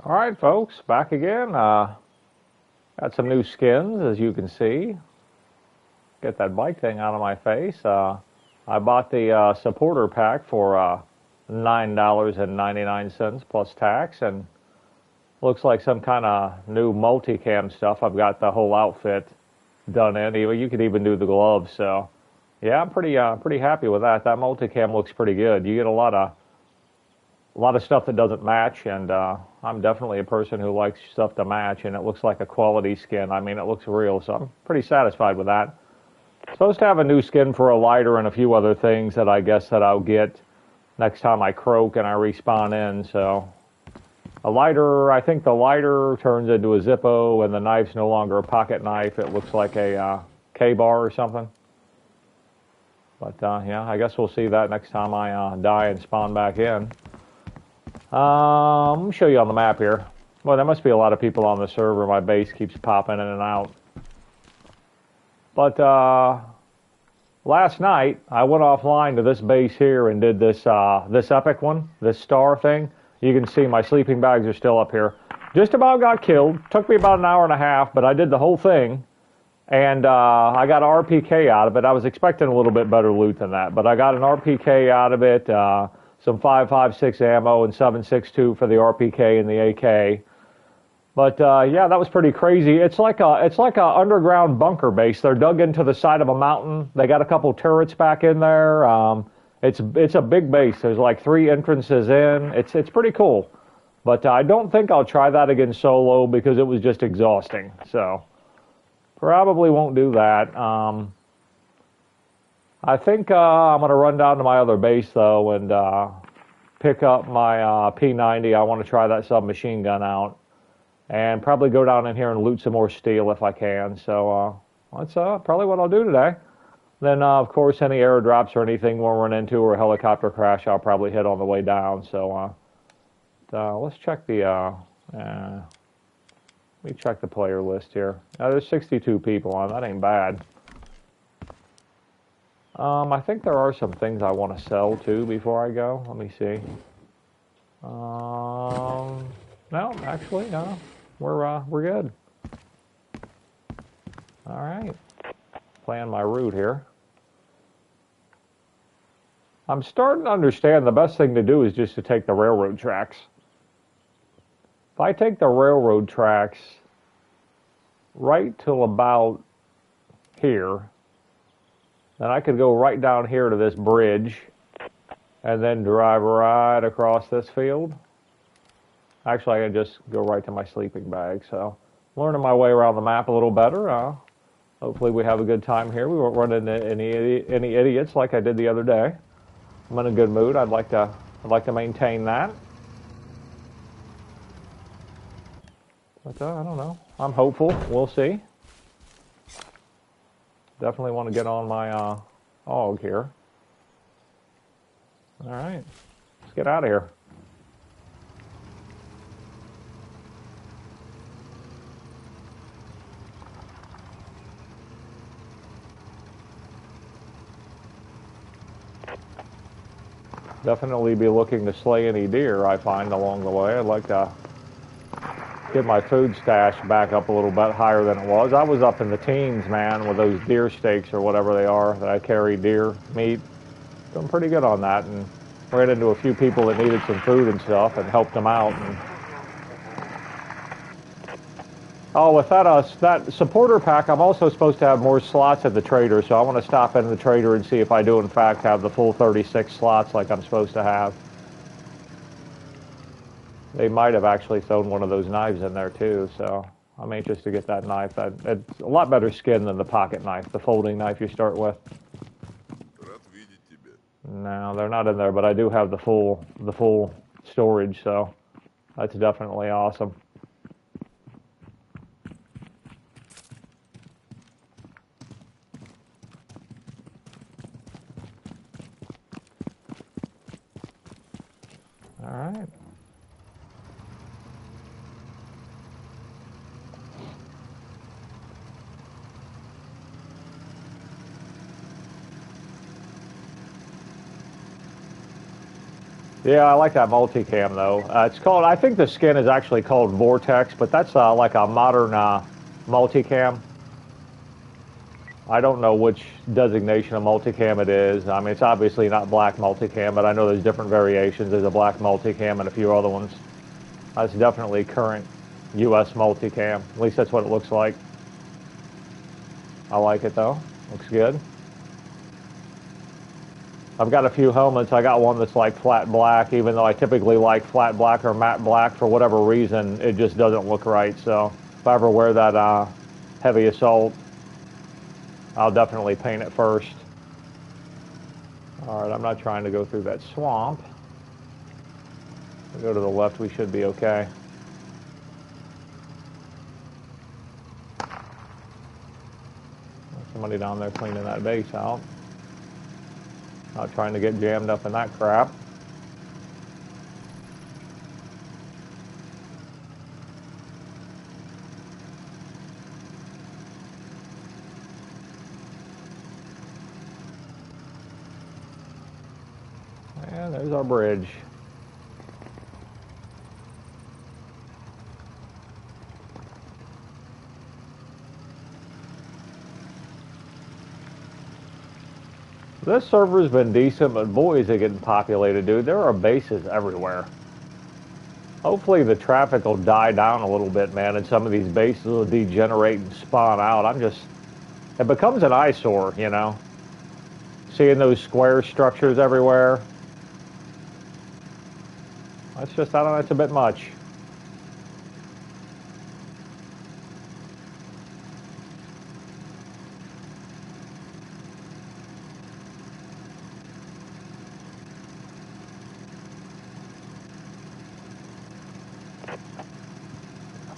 All right, folks, back again. Got some new skins, as you can see. Get that bike thing out of my face. I bought the supporter pack for $9.99 plus tax, and looks like some kind of new multicam stuff. I've got the whole outfit done in. You could even do the gloves. So, yeah, I'm pretty happy with that. That multicam looks pretty good. You get a lot of stuff that doesn't match, and I'm definitely a person who likes stuff to match, and it looks like a quality skin. I mean, it looks real, so I'm pretty satisfied with that. Supposed to have a new skin for a lighter and a few other things that I guess that I'll get next time I croak and I respawn in. So a lighter, I think the lighter turns into a Zippo, and the knife's no longer a pocket knife. It looks like a K-bar or something. But yeah, I guess we'll see that next time I die and spawn back in. Let me show you on the map here. Well, there must be a lot of people on the server. My base keeps popping in and out. But last night, I went offline to this base here and did this epic one, this star thing. You can see my sleeping bags are still up here. Just about got killed. Took me about an hour and a half, but I did the whole thing. And I got an RPK out of it. I was expecting a little bit better loot than that, but I got an RPK out of it. Some 5.56 ammo and 7.62 for the RPK and the AK. But yeah, that was pretty crazy. It's like a underground bunker base. They're dug into the side of a mountain. They got a couple turrets back in there. It's a big base. There's like 3 entrances in. It's pretty cool. But I don't think I'll try that again solo because it was just exhausting. So probably won't do that. I think I'm going to run down to my other base, though, and pick up my P90. I want to try that submachine gun out. And probably go down in here and loot some more steel if I can. So that's probably what I'll do today. Then, of course, any airdrops or anything we'll run into or a helicopter crash, I'll probably hit on the way down. So let's check the... let me check the player list here. There's 62 people on. That ain't bad. I think there are some things I want to sell too before I go. Let me see. No, actually, no. We're good. All right. Plan my route here. I'm starting to understand the best thing to do is just to take the railroad tracks. If I take the railroad tracks right till about here, then I could go right down here to this bridge and then drive right across this field. Actually, I can just go right to my sleeping bag. So, learning my way around the map a little better. Hopefully we have a good time here. We won't run into any idiots like I did the other day. I'm in a good mood. I'd like to maintain that. But I don't know. I'm hopeful. We'll see. Definitely want to get on my AUG here. All right, let's get out of here. Definitely be looking to slay any deer I find along the way. I'd like to get my food stash back up a little bit higher than it was. I was up in the teens, man, with those deer steaks or whatever they are that I carry, deer meat. Doing pretty good on that, and ran into a few people that needed some food and stuff and helped them out. And oh, with that supporter pack, I'm also supposed to have more slots at the trader, so I want to stop in the trader and see if I do in fact have the full 36 slots like I'm supposed to have. They might have actually thrown one of those knives in there too, so I'm anxious to get that knife. It's a lot better skin than the pocket knife, the folding knife you start with. No, they're not in there, but I do have the full storage, so that's definitely awesome. All right. Yeah, I like that multicam though. It's called, I think the skin is actually called Vortex, but that's like a modern multicam. I don't know which designation of multicam it is. I mean, it's obviously not black multicam, but I know there's different variations. There's a black multicam and a few other ones. That's definitely current US multicam. At least that's what it looks like. I like it though. Looks good. I've got a few helmets. I got one that's like flat black, even though I typically like flat black or matte black for whatever reason. It just doesn't look right. So if I ever wear that heavy assault, I'll definitely paint it first. All right, I'm not trying to go through that swamp. If we go to the left, we should be okay. There's somebody down there cleaning that base out. Not trying to get jammed up in that crap. And there's our bridge. This server's been decent, but boy, is it getting populated, dude. There are bases everywhere. Hopefully the traffic will die down a little bit, man, and some of these bases will degenerate and spawn out. It becomes an eyesore, you know? Seeing those square structures everywhere. I don't know, it's a bit much.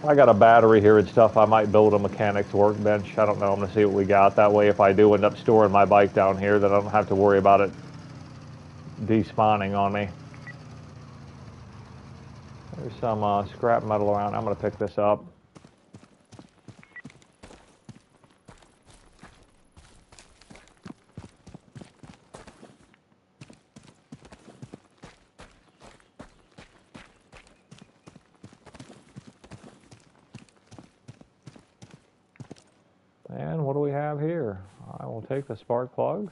I got a battery here and stuff. I might build a mechanics workbench. I don't know. I'm going to see what we got. That way, if I do end up storing my bike down here, then I don't have to worry about it despawning on me. There's some scrap metal around. I'm going to pick this up. And what do we have here? I will take the spark plugs.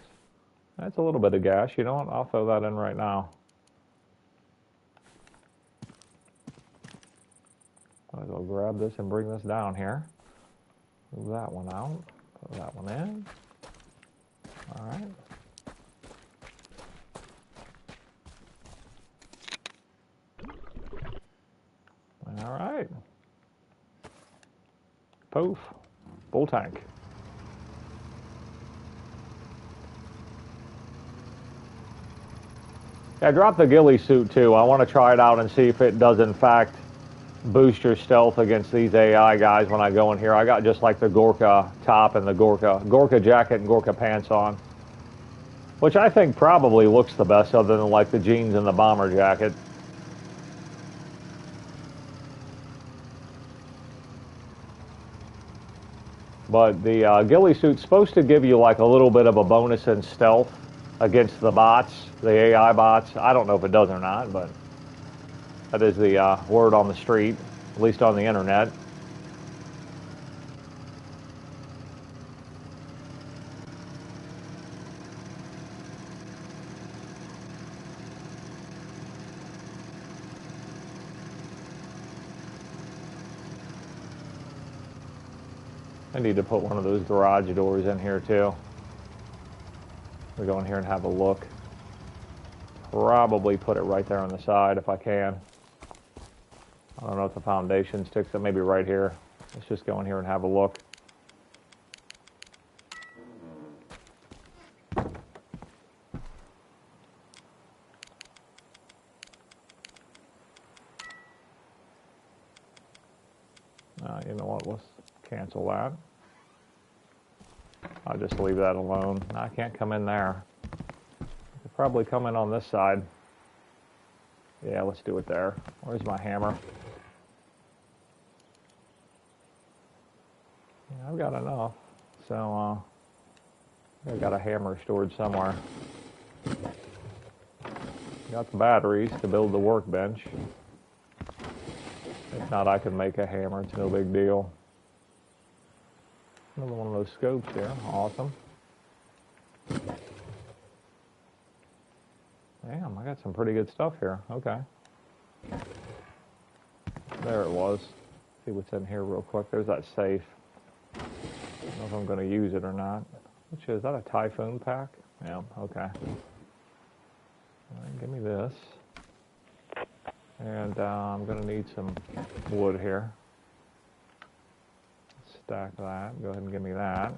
That's a little bit of gas. You know what? I'll throw that in right now. Might as well grab this and bring this down here. Move that one out. Put that one in. All right. All right. Poof. Full tank. Yeah, drop the ghillie suit too. I want to try it out and see if it does in fact boost your stealth against these AI guys when I go in here. I got just like the Gorka top and the Gorka jacket and Gorka pants on, which I think probably looks the best other than like the jeans and the bomber jacket. But the ghillie suit's supposed to give you like a little bit of a bonus in stealth against the bots, the AI bots. I don't know if it does or not, but that is the word on the street, at least on the internet. I need to put one of those garage doors in here too. We go in here and have a look. Probably put it right there on the side if I can. I don't know if the foundation sticks, so maybe right here. Let's just go in here and have a look. You know what, let's cancel that. I'll just leave that alone. I can't come in there. I could probably come in on this side. Yeah, let's do it there. Where's my hammer? Yeah, I've got enough. So, I've got a hammer stored somewhere. Got the batteries to build the workbench. If not, I can make a hammer. It's no big deal. Another one of those scopes here. Awesome. Damn, I got some pretty good stuff here. Okay. There it was. See what's in here real quick. There's that safe. I don't know if I'm going to use it or not. Which is that a Typhoon pack? Yeah, okay. All right, give me this. And I'm going to need some wood here. Stack that. Go ahead and give me that.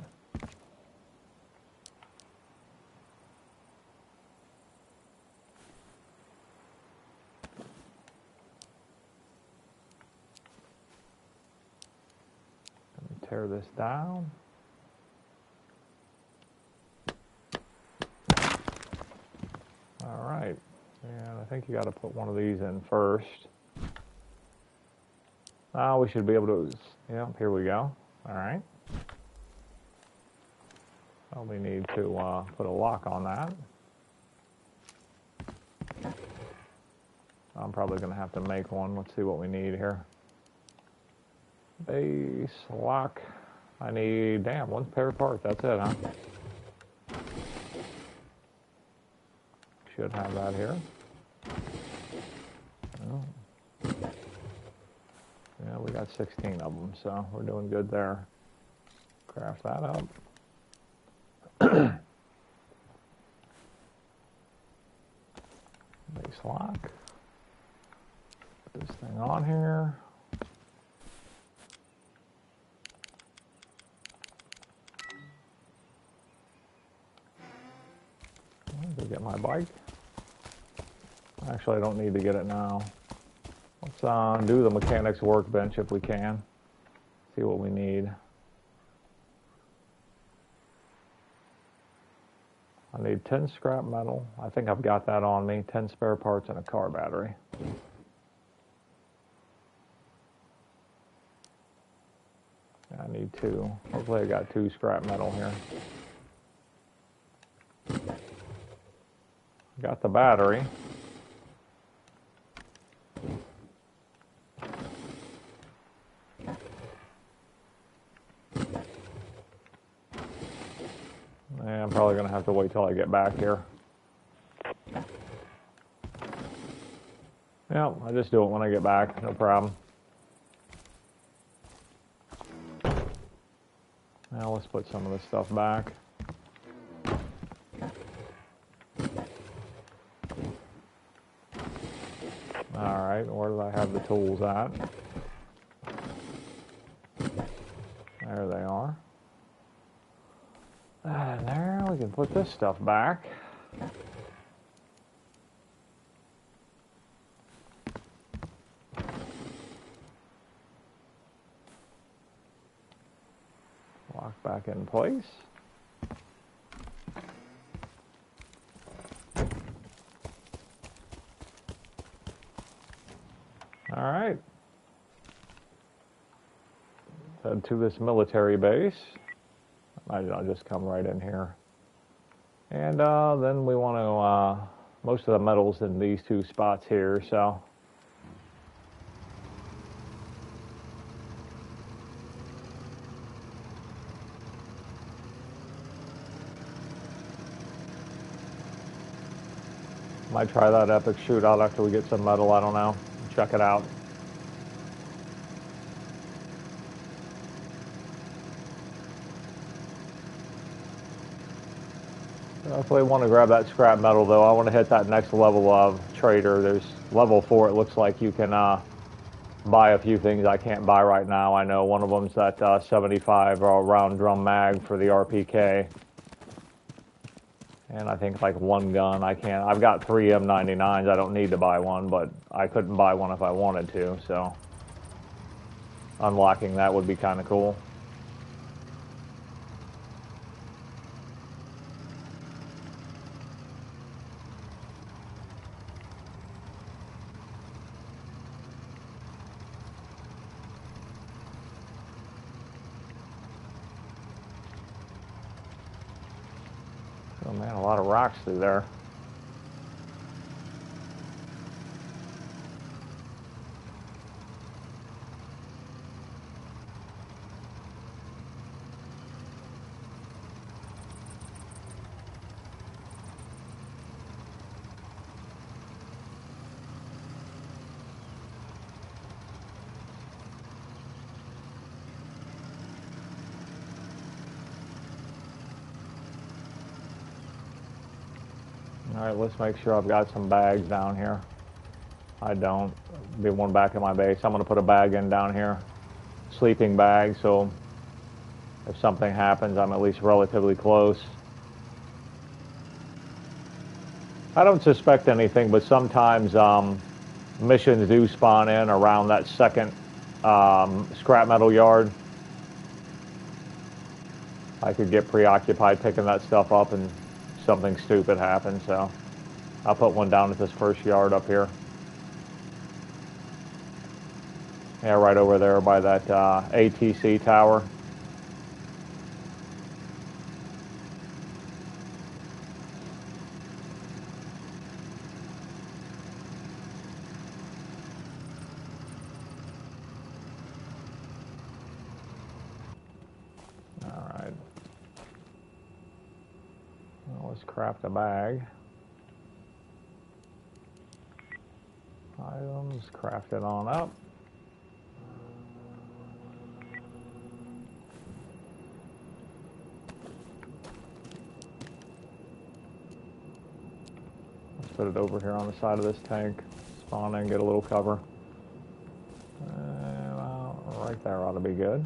Let me tear this down. All right. And I think you got to put one of these in first. Now we should be able to, yeah, here we go. All right. Well, we need to put a lock on that. I'm probably going to have to make one. Let's see what we need here. Base lock. I need, damn, one pair of parts. That's it, huh? Should have that here. Oh. Yeah, we got 16 of them, so we're doing good there. Craft that up. Base lock. Put this thing on here. Go get my bike. Actually, I don't need to get it now. Let's do the mechanics workbench if we can. See what we need. I need 10 scrap metal. I think I've got that on me. 10 spare parts and a car battery. I need 2. Hopefully I got 2 scrap metal here. Got the battery. Yeah, I'm probably going to have to wait till I get back here. Yeah, I just do it when I get back, no problem. Now let's put some of this stuff back. Alright, where do I have the tools at? There they are. And there, we can put this stuff back. Lock back in place. All right. Head to this military base. I'll just come right in here. And then we want to, most of the metal's in these 2 spots here, so. Might try that epic shootout after we get some metal, I don't know. Check it out. Definitely want to grab that scrap metal, though. I want to hit that next level of trader. There's level 4. It looks like you can buy a few things I can't buy right now. I know one of them's that 75 round drum mag for the RPK. And I think like 1 gun. I can't. I've got 3 M99s. I don't need to buy one, but I couldn't buy one if I wanted to. So unlocking that would be kind of cool. Oh man, a lot of rocks through there. Alright, let's make sure I've got some bags down here. I don't. Be one back in my base. I'm going to put a bag in down here. Sleeping bag, so if something happens, I'm at least relatively close. I don't suspect anything, but sometimes missions do spawn in around that second scrap metal yard. I could get preoccupied picking that stuff up and something stupid happens, so I'll put one down at this first yard up here. Yeah, right over there by that ATC tower. Alright. Well, let's craft a bag. Items, craft it on up. Put it over here on the side of this tank. Spawn in, get a little cover. Right there ought to be good.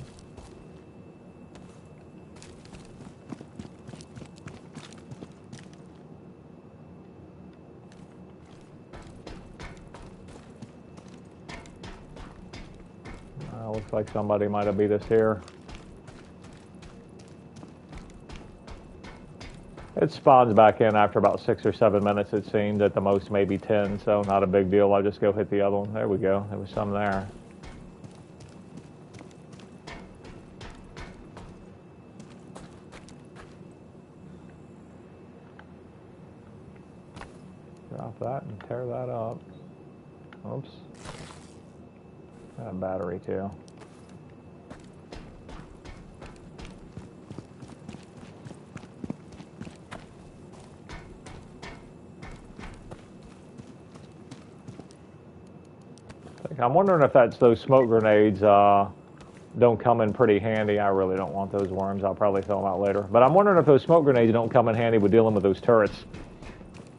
Looks like somebody might have beat us here. It spawns back in after about 6 or 7 minutes, it seems, at the most maybe 10, so not a big deal. I'll just go hit the other one. There we go. There was some there. Drop that and tear that up. Oops. That battery too. I'm wondering if that's those smoke grenades don't come in pretty handy. I really don't want those worms. I'll probably throw them out later. But I'm wondering if those smoke grenades don't come in handy with dealing with those turrets.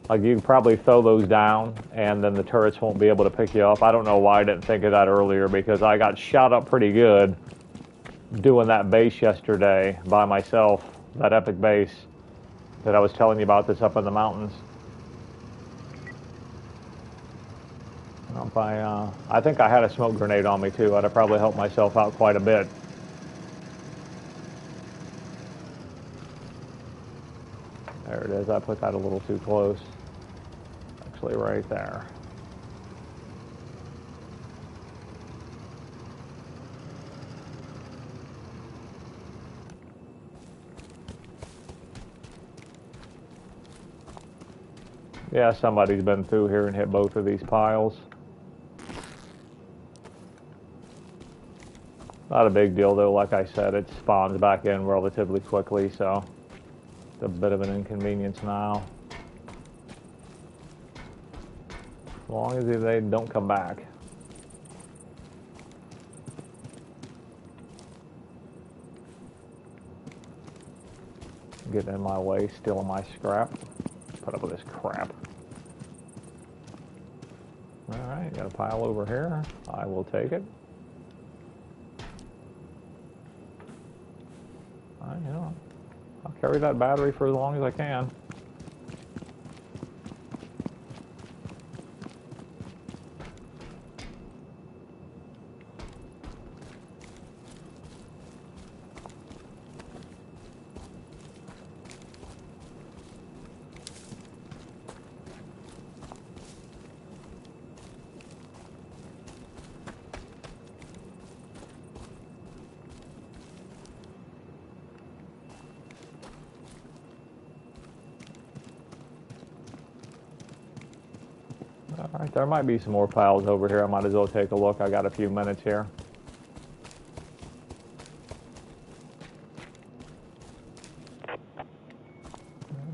Like, you can probably throw those down, and then the turrets won't be able to pick you up. I don't know why I didn't think of that earlier, because I got shot up pretty good doing that base yesterday by myself, that epic base that I was telling you about that's up in the mountains. I think I had a smoke grenade on me too. I'd have probably helped myself out quite a bit. There it is. I put that a little too close. Actually, right there. Yeah, somebody's been through here and hit both of these piles. Not a big deal though, like I said, it spawns back in relatively quickly, so it's a bit of an inconvenience now. As long as they don't come back. Getting in my way, stealing my scrap. Put up with this crap. Alright, got a pile over here. I will take it. You know, I'll carry that battery for as long as I can. Alright, there might be some more piles over here. I might as well take a look. I got a few minutes here. I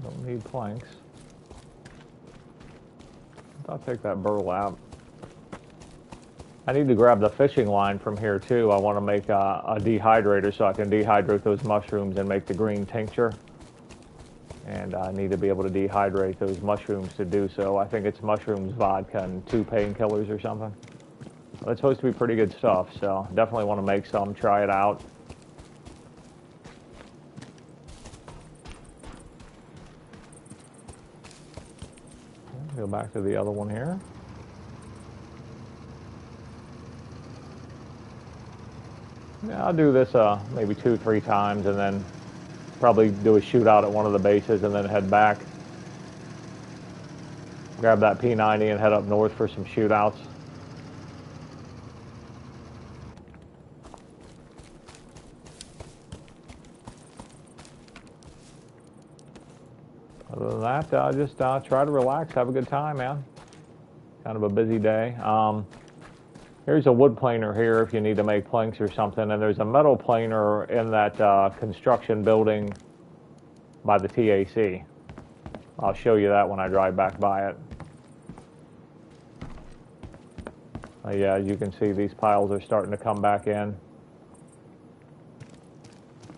don't need planks. I'll take that burlap. I need to grab the fishing line from here too. I want to make a dehydrator so I can dehydrate those mushrooms and make the green tincture. And I need to be able to dehydrate those mushrooms to do so. I think it's mushrooms, vodka, and 2 painkillers or something. That's supposed to be pretty good stuff, so definitely want to make some, try it out. Go back to the other one here. Yeah, I'll do this maybe 2-3 times and then probably do a shootout at one of the bases and then head back. Grab that P90 and head up north for some shootouts. Other than that, just try to relax, have a good time, man. Kind of a busy day. Here's a wood planer here if you need to make planks or something, and there's a metal planer in that construction building by the TAC. I'll show you that when I drive back by it. Yeah, as you can see, these piles are starting to come back in.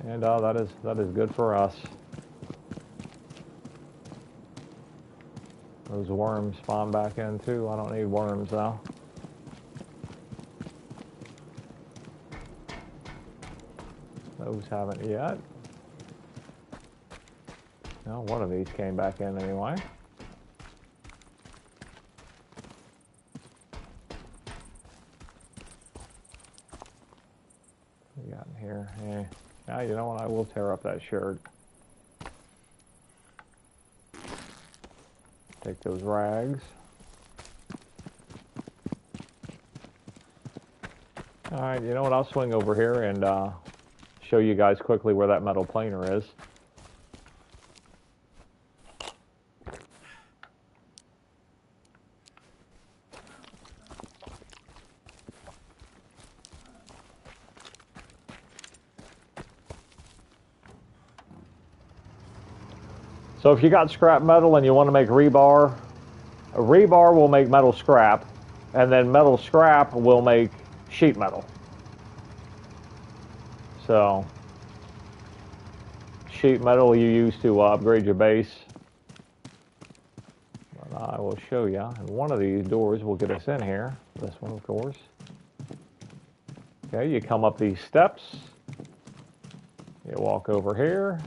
And that is good for us. Those worms spawn back in too. I don't need worms though. Those haven't yet. No, one of these came back in anyway. What we got in here? Yeah. Now you know what? I will tear up that shirt. Take those rags. All right, you know what? I'll swing over here and show you guys quickly where that metal planer is. So if you got scrap metal and you want to make rebar, a rebar will make metal scrap, and then metal scrap will make sheet metal. So sheet metal you use to upgrade your base. But I will show you. And one of these doors will get us in here. This one, of course. Okay, you come up these steps. You walk over here.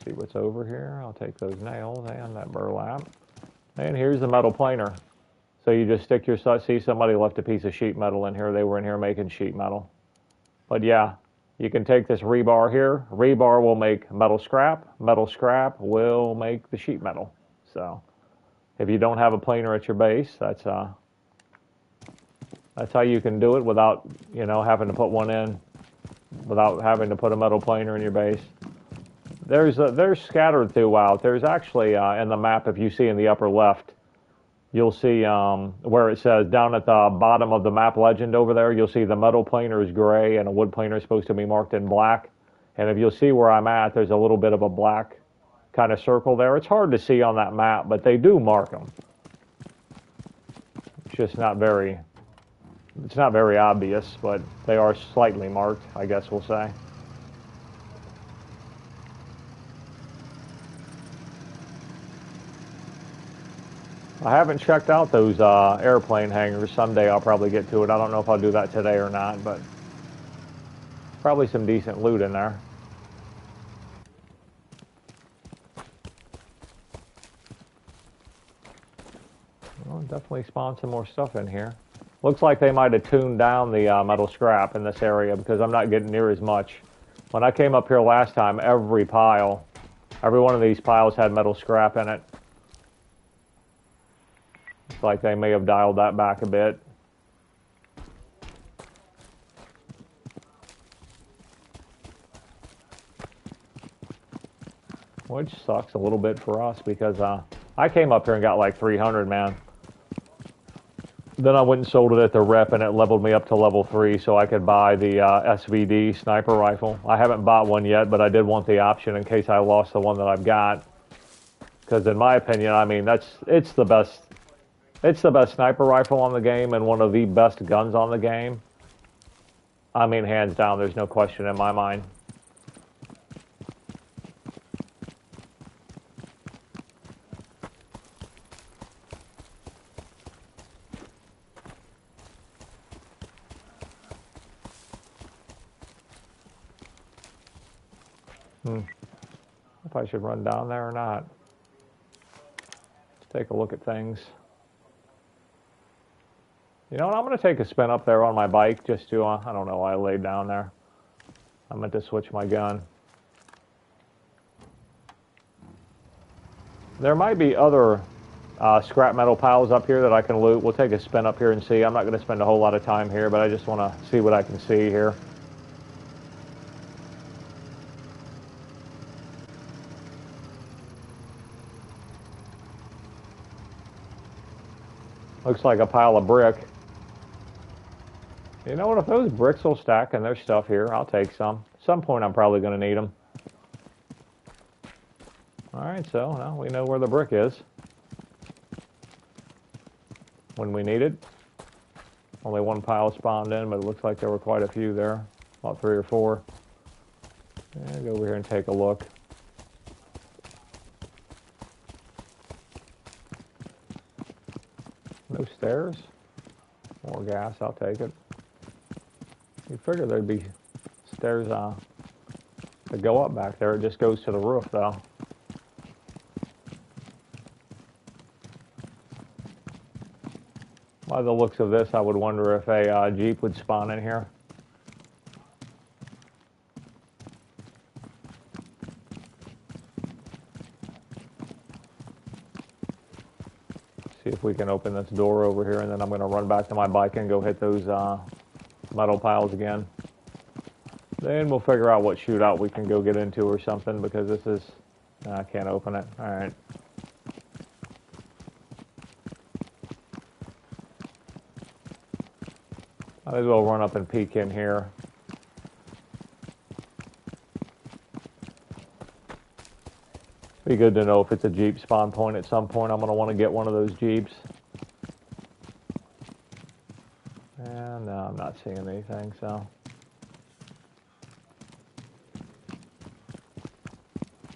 See what's over here. I'll take those nails and that burlap. And here's the metal planer. So you just stick your, see somebody left a piece of sheet metal in here. They were in here making sheet metal. But yeah, you can take this rebar here. Rebar will make metal scrap. Metal scrap will make the sheet metal. So if you don't have a planer at your base, that's how you can do it without, you know, having to put one in, without having to put a metal planer in your base. There's scattered throughout. There's actually in the map, if you see in the upper left, you'll see where it says down at the bottom of the map legend over there, you'll see the metal planer is gray and a wood planer is supposed to be marked in black. And if you'll see where I'm at, there's a little bit of a black kind of circle there. It's hard to see on that map, but they do mark them. It's just not very obvious, but they are slightly marked, I guess we'll say. I haven't checked out those airplane hangars. Someday I'll probably get to it. I don't know if I'll do that today or not, but probably some decent loot in there. Well, definitely spawned some more stuff in here. Looks like they might have tuned down the metal scrap in this area because I'm not getting near as much. When I came up here last time, every one of these piles had metal scrap in it. Like they may have dialed that back a bit. Which sucks a little bit for us because I came up here and got like 300, man. Then I went and sold it at the rep and it leveled me up to level 3 so I could buy the SVD sniper rifle. I haven't bought one yet, but I did want the option in case I lost the one that I've got. Because in my opinion, I mean, it's the best. It's the best sniper rifle on the game and one of the best guns on the game. I mean, hands down, there's no question in my mind. If I should run down there or not. Let's take a look at things. You know what? I'm going to take a spin up there on my bike just to, I don't know why I laid down there. I meant to switch my gun. There might be other scrap metal piles up here that I can loot. We'll take a spin up here and see. I'm not going to spend a whole lot of time here, but I just want to see what I can see here. Looks like a pile of brick. You know what? If those bricks will stack and there's stuff here, I'll take some. At some point, I'm probably going to need them. All right, so now we know where the brick is when we need it. Only one pile spawned in, but it looks like there were quite a few there, about 3 or 4. And go over here and take a look. No stairs. More gas, I'll take it. You figure there'd be stairs that go up back there. It just goes to the roof, though. By the looks of this, I would wonder if a Jeep would spawn in here. See if we can open this door over here, and then I'm going to run back to my bike and go hit those metal piles again. Then we'll figure out what shootout we can go get into or something, because this is... I can't open it. All right. Might as well run up and peek in here. Be good to know if it's a Jeep spawn point at some point. I'm going to want to get one of those Jeeps. And no, I'm not seeing anything, so.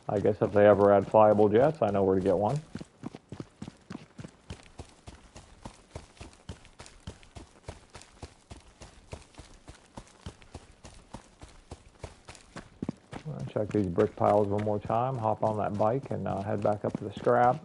I guess if they ever add flyable jets, I know where to get one. Check these brick piles one more time, hop on that bike, and head back up to the scrap.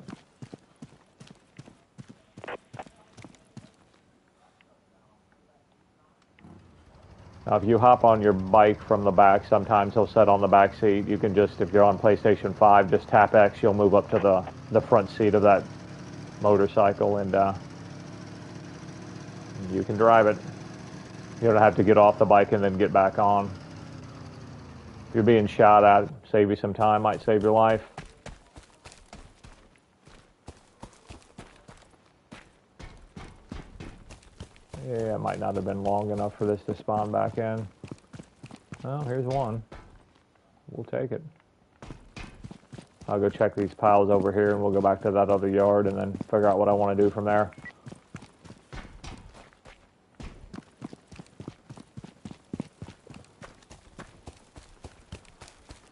Now, if you hop on your bike from the back, sometimes he'll set on the back seat. You can just, if you're on PlayStation 5, just tap X, you'll move up to the front seat of that motorcycle, and you can drive it. You don't have to get off the bike and then get back on. If you're being shot at, save you some time, might save your life. Yeah, it might not have been long enough for this to spawn back in. Well, here's one. We'll take it. I'll go check these piles over here, and we'll go back to that other yard and then figure out what I want to do from there.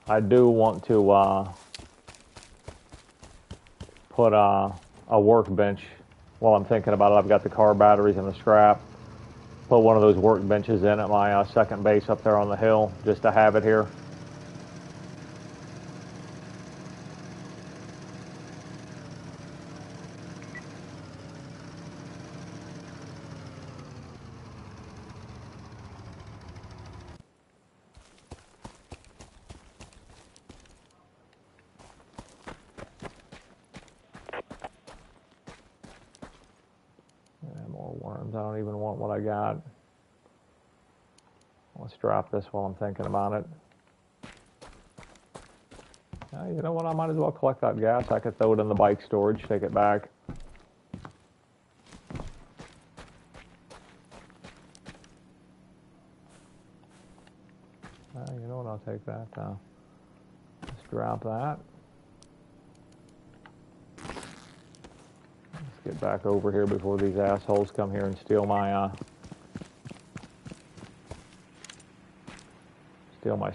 I do want to put a workbench. While I'm thinking about it, I've got the car batteries and the scrap. Put one of those workbenches in at my second base up there on the hill, just to have it here. I don't even want what I got. Let's drop this while I'm thinking about it. You know what? I might as well collect that gas. I could throw it in the bike storage, take it back. You know what? I'll take that. Let's drop that. Get back over here before these assholes come here and steal my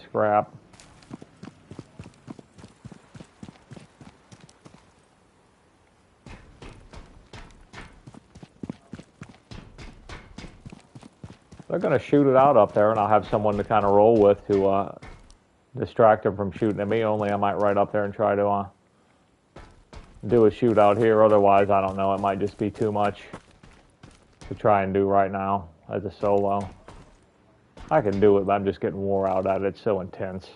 scrap. They're going to shoot it out up there, and I'll have someone to kind of roll with to distract them from shooting at me. Only I might ride up there and try to do a shootout here. Otherwise, I don't know. It might just be too much to try and do right now as a solo. I can do it, but I'm just getting wore out at it. It's so intense.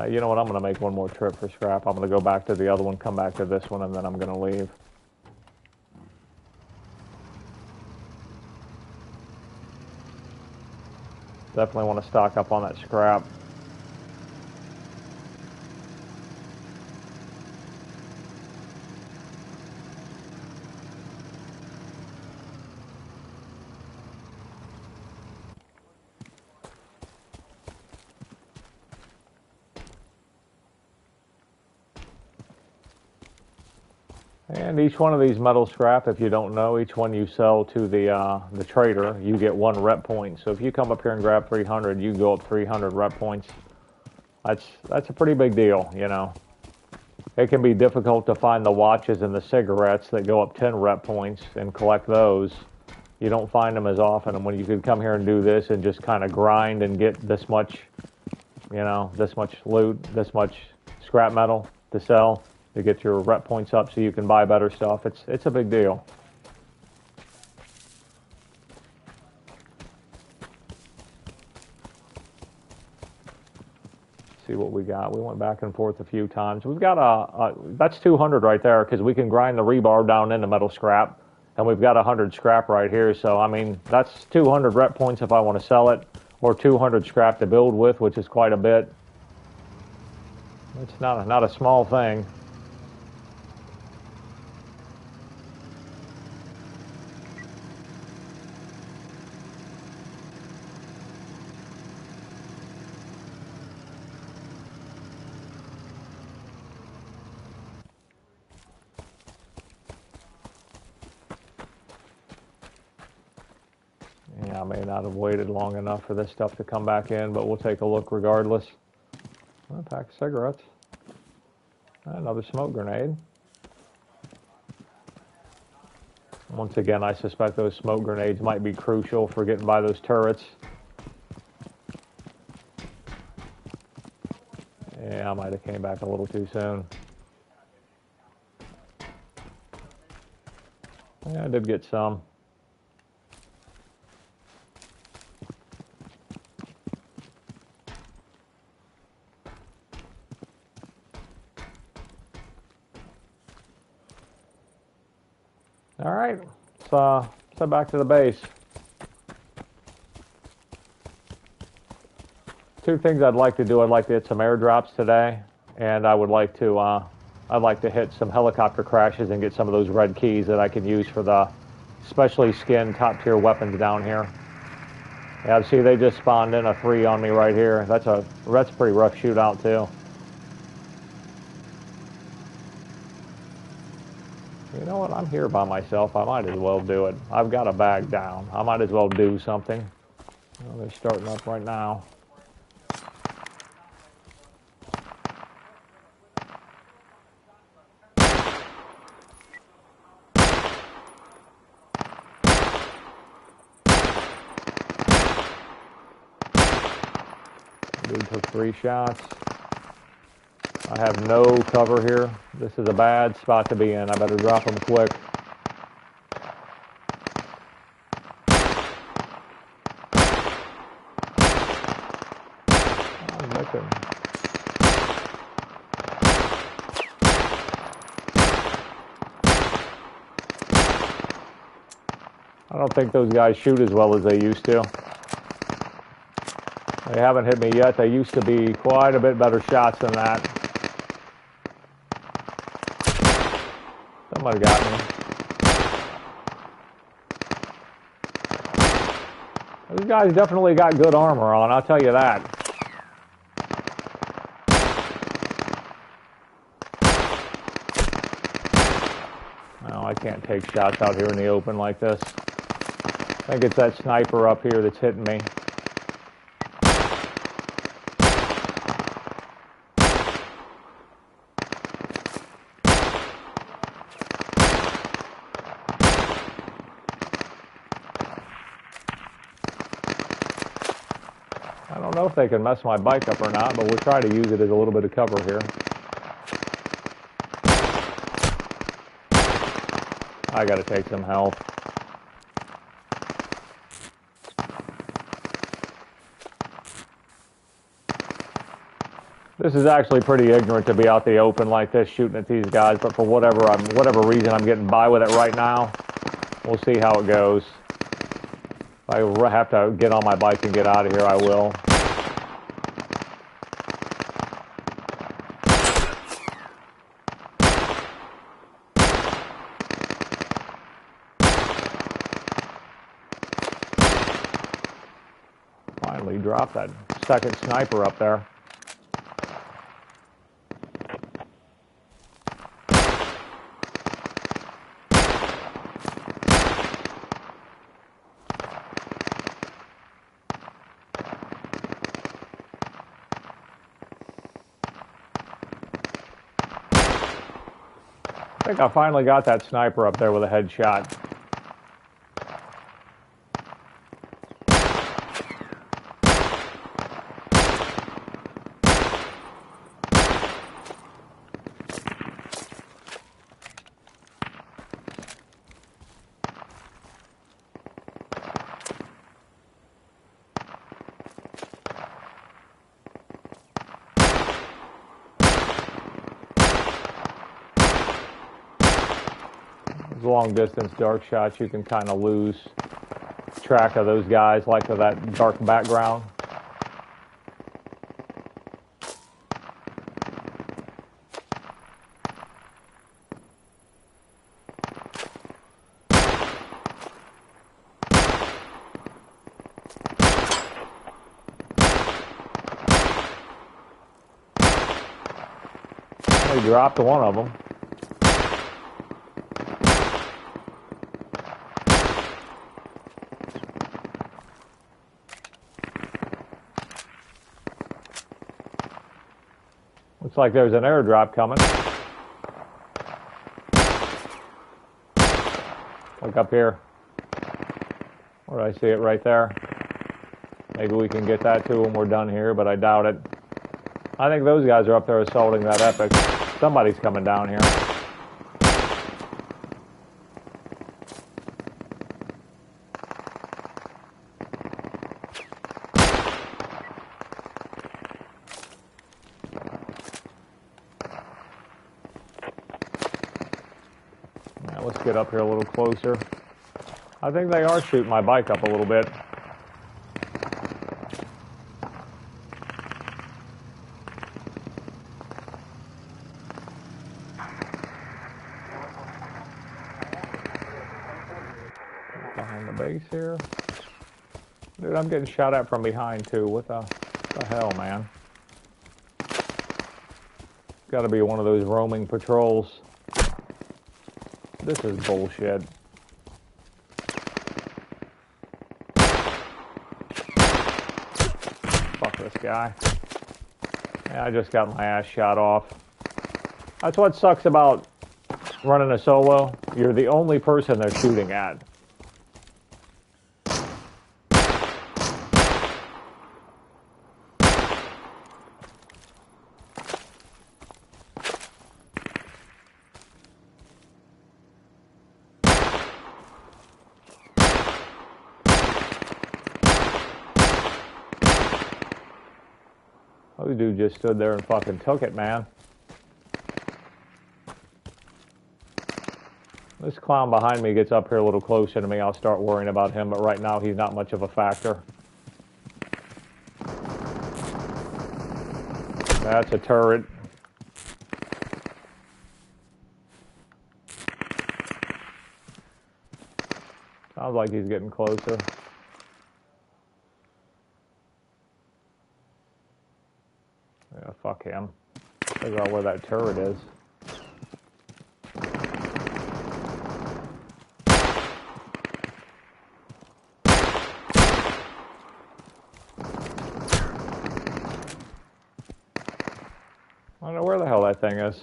You know what? I'm going to make one more trip for scrap. I'm going to go back to the other one, come back to this one, and then I'm going to leave. Definitely want to stock up on that scrap. And each one of these metal scrap, if you don't know, each one you sell to the trader, you get 1 rep point. So if you come up here and grab 300, you go up 300 rep points. That's a pretty big deal, you know. It can be difficult to find the watches and the cigarettes that go up 10 rep points and collect those. You don't find them as often. And when you could come here and do this and just kind of grind and get this much, you know, this much loot, this much scrap metal to sell, to get your rep points up so you can buy better stuff. It's a big deal. See what we got. We went back and forth a few times. We've got that's 200 right there because we can grind the rebar down into metal scrap, and we've got 100 scrap right here. So I mean that's 200 rep points if I want to sell it, or 200 scrap to build with, which is quite a bit. It's not a small thing. Yeah, I may not have waited long enough for this stuff to come back in, but we'll take a look regardless. A pack of cigarettes. Another smoke grenade. Once again, I suspect those smoke grenades might be crucial for getting by those turrets. Yeah, I might have came back a little too soon. Yeah, I did get some. All right, let's head back to the base. 2 things I'd like to do. I'd like to hit some airdrops today, and I would like to I'd like to hit some helicopter crashes and get some of those red keys that I can use for the specially skinned top tier weapons down here. Yeah, see, they just spawned in a 3 on me right here. That's a pretty rough shootout too. You know what? I'm here by myself. I might as well do it. I've got a bag down. I might as well do something. Well, they're starting up right now. Dude took 3 shots. I have no cover here. This is a bad spot to be in. I better drop them quick. I'm missing. I don't think those guys shoot as well as they used to. They haven't hit me yet. They used to be quite a bit better shots than that. Somebody got me. Those guys definitely got good armor on, I'll tell you that. No, I can't take shots out here in the open like this. I think it's that sniper up here that's hitting me. don't know if they can mess my bike up or not, but we'll try to use it as a little bit of cover here. I gotta take some health. This is actually pretty ignorant to be out the open like this shooting at these guys, but for whatever reason I'm getting by with it right now. We'll see how it goes. If I have to get on my bike and get out of here, I will. Finally dropped that second sniper up there. I think I finally got that sniper up there with a headshot. Long distance dark shots, you can kind of lose track of those guys, like of that dark background. We dropped one of them. Looks like there's an airdrop coming. Look up here. Where do I see it? Right there. Maybe we can get that too when we're done here, but I doubt it. I think those guys are up there assaulting that epic. Somebody's coming down here. Let's get up here a little closer. I think they are shooting my bike up a little bit. Behind the base here. Dude, I'm getting shot at from behind too. What the hell, man? Gotta be one of those roaming patrols. This is bullshit. Fuck this guy. Yeah, I just got my ass shot off. That's what sucks about running a solo. You're the only person they're shooting at. Those dude just stood there and fucking took it, man. This clown behind me gets up here a little closer to me, I'll start worrying about him, but right now he's not much of a factor. That's a turret. Sounds like he's getting closer. Yeah, fuck him. Figure out where that turret is. I don't know where the hell that thing is.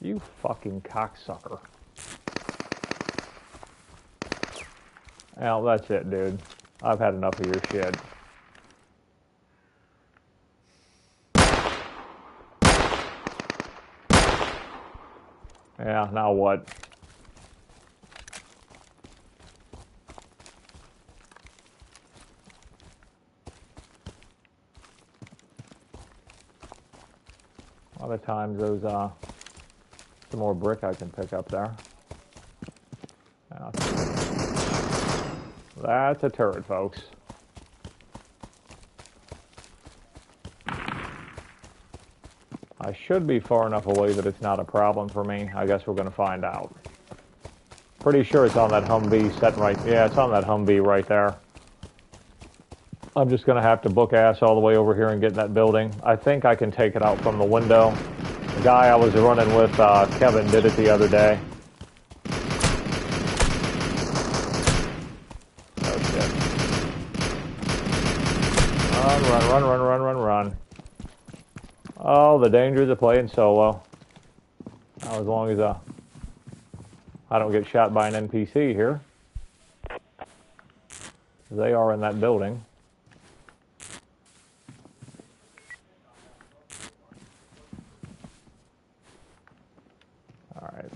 You fucking cocksucker. Well, that's it, dude. I've had enough of your shit. Yeah, now what? A lot of times those, some more brick I can pick up there. Yeah. That's a turret, folks. I should be far enough away that it's not a problem for me. I guess we're going to find out. Pretty sure it's on that Humvee sitting right... Yeah, it's on that Humvee right there. I'm just going to have to book ass all the way over here and get in that building. I think I can take it out from the window. The guy I was running with, Kevin, did it the other day. Oh, shit. Run. Oh, the dangers of playing solo. Now, as long as I don't get shot by an NPC here. They are in that building. All right.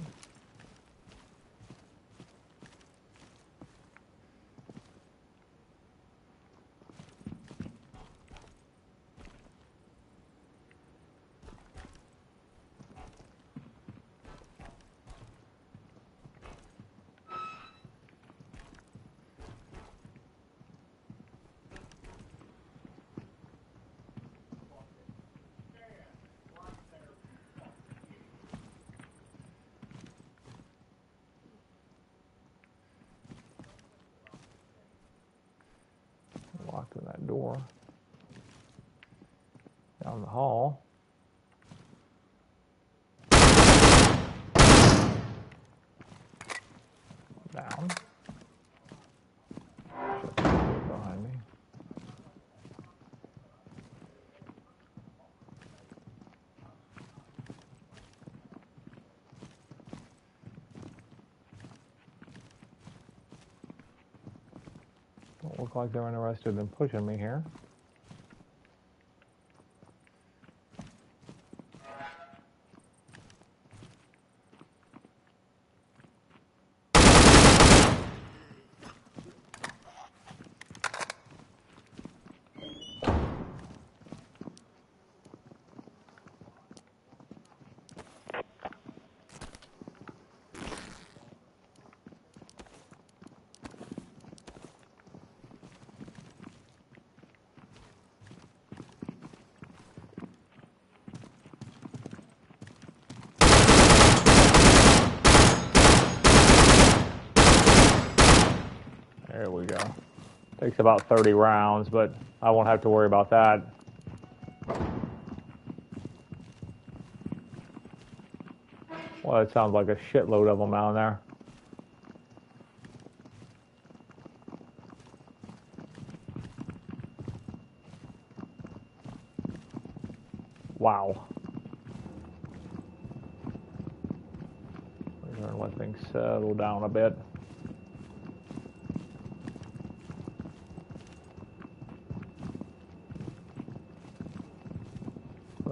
Locked in that door. Down the hall. Down. Shut the door behind me. Don't look like they're interested in pushing me here. There we go. Takes about 30 rounds, but I won't have to worry about that. Well, it sounds like a shitload of them down there. Wow. We're going to let things settle down a bit.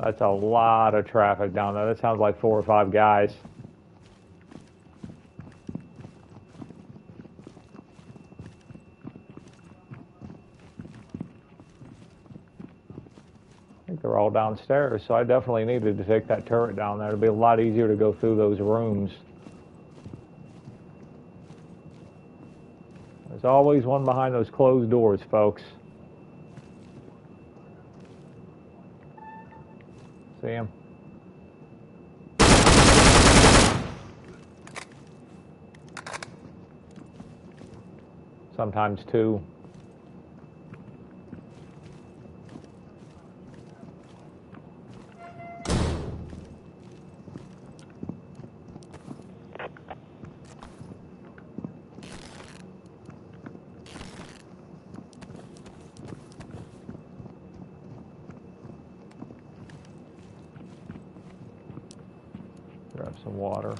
That's a lot of traffic down there. That sounds like 4 or 5 guys. I think they're all downstairs, so I definitely needed to take that turret down there. It'd be a lot easier to go through those rooms. There's always one behind those closed doors, folks. See him? Sometimes 2. Grab some water.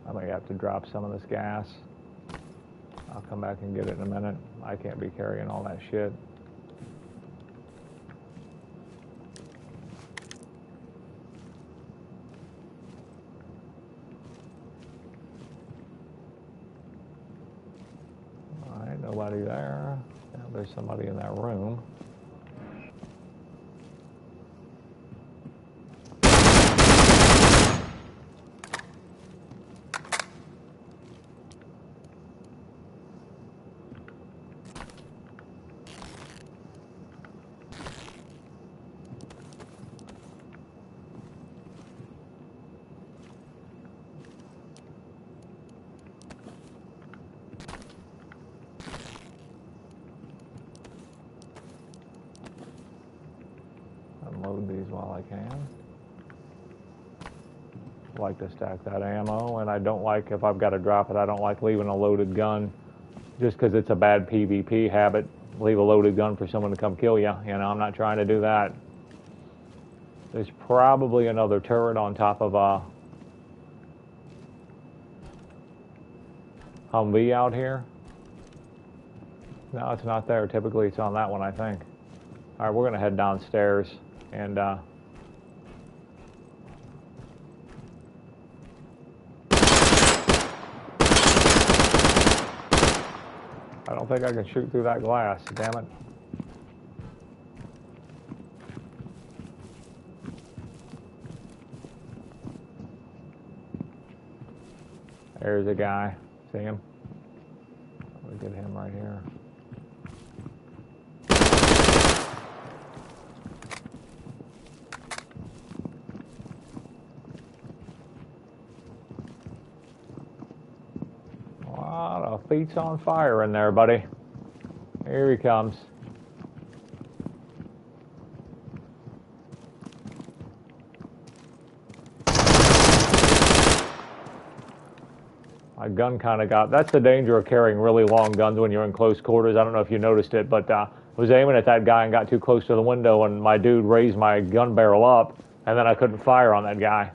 I may have to drop some of this gas. I'll come back and get it in a minute. I can't be carrying all that shit. All right, nobody there. Now there's somebody in that room. Unload these while I can. I like to stack that ammo, and I don't like, if I've got to drop it, I don't like leaving a loaded gun just because it's a bad PvP habit. Leave a loaded gun for someone to come kill you. You know, I'm not trying to do that. There's probably another turret on top of a Humvee out here. No, it's not there. Typically, it's on that one, I think. All right, we're going to head downstairs, and I don't think I can shoot through that glass. Damn it. There's a guy. See him? Let me get him right here. A lot of feet's on fire in there, buddy. Here he comes. My gun kind of got, that's the danger of carrying really long guns when you're in close quarters. I don't know if you noticed it, but I was aiming at that guy and got too close to the window, and my dude raised my gun barrel up, and then I couldn't fire on that guy.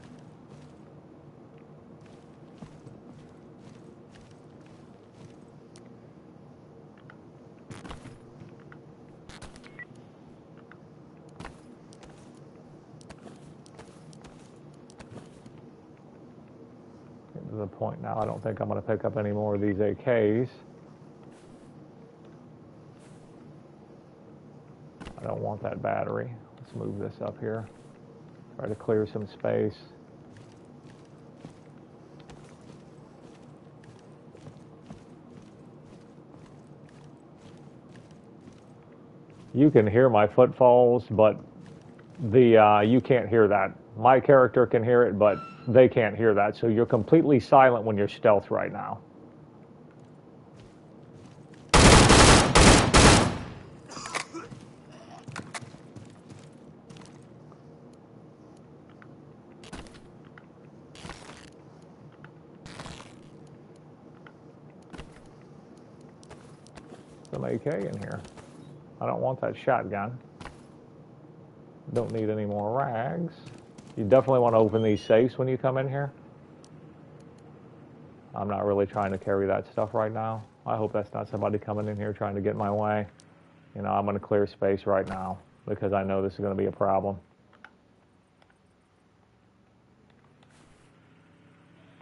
To the point now, I don't think I'm going to pick up any more of these AKs. I don't want that battery. Let's move this up here. Try to clear some space. You can hear my footfalls, but you can't hear that. My character can hear it, but they can't hear that. So you're completely silent when you're stealth right now. Some AK in here. I don't want that shotgun. Don't need any more rags. You definitely want to open these safes when you come in here. I'm not really trying to carry that stuff right now. I hope that's not somebody coming in here trying to get in my way. You know, I'm going to clear space right now because I know this is going to be a problem.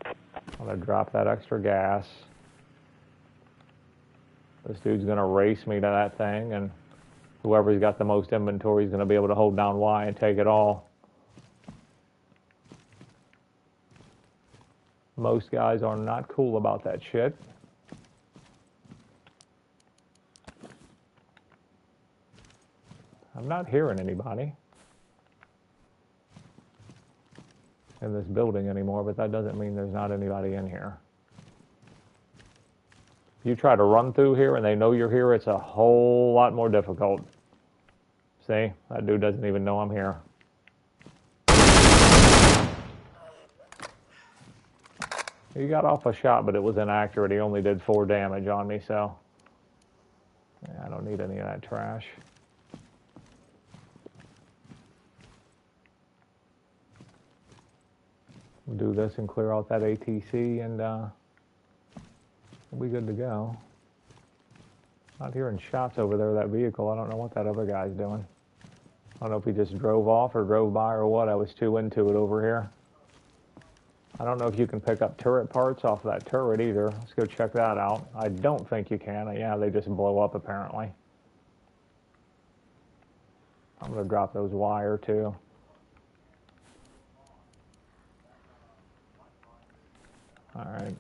I'm going to drop that extra gas. This dude's going to race me to that thing, and whoever's got the most inventory is going to be able to hold down Y and take it all. Most guys are not cool about that shit. I'm not hearing anybody in this building anymore, but that doesn't mean there's not anybody in here. If you try to run through here and they know you're here, it's a whole lot more difficult. See? That dude doesn't even know I'm here. He got off a shot, but it was inaccurate. He only did 4 damage on me, so... Yeah, I don't need any of that trash. We'll do this and clear out that ATC, and we'll be good to go. Not hearing shots over there, that vehicle. I don't know what that other guy's doing. I don't know if he just drove off or drove by or what. I was too into it over here. I don't know if you can pick up turret parts off of that turret either. Let's go check that out. I don't think you can. Yeah, they just blow up apparently. I'm going to drop those wire too. Alright.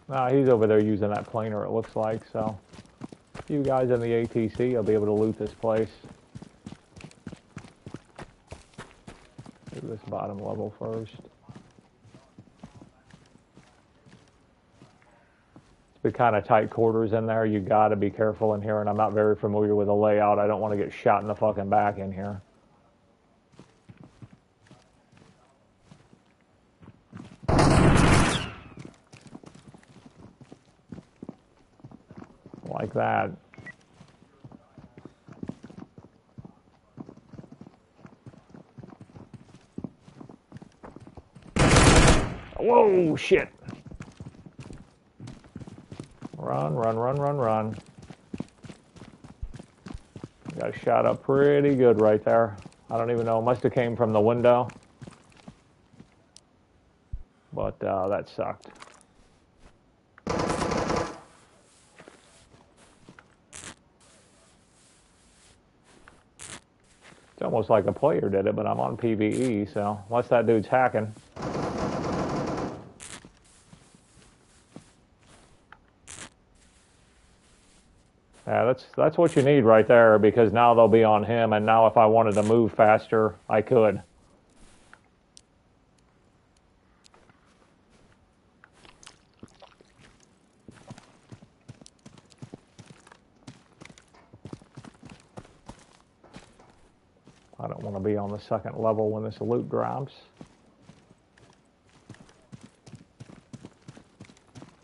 Nah, he's over there using that planer, it looks like, so... You guys in the ATC, I'll be able to loot this place. Do this bottom level first. It's been kind of tight quarters in there. You got to be careful in here, and I'm not very familiar with the layout. I don't want to get shot in the fucking back in here. Like that. Whoa, shit. Run, run, run, run, run. Got shot up pretty good right there. I don't even know. Must have came from the window. But that sucked. It's almost like a player did it, but I'm on PVE, so unless that dude's hacking. Yeah, that's what you need right there, because now they'll be on him, and now if I wanted to move faster, I could. I don't want to be on the second level when this loot drops.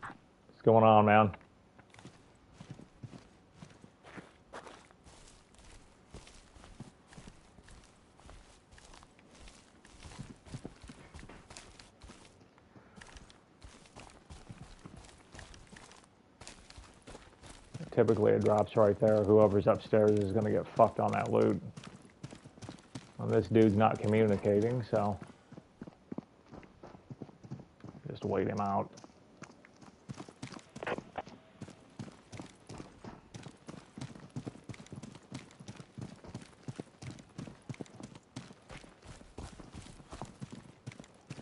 What's going on, man? Typically it drops right there. Whoever's upstairs is going to get fucked on that loot. Well, this dude's not communicating, so just wait him out.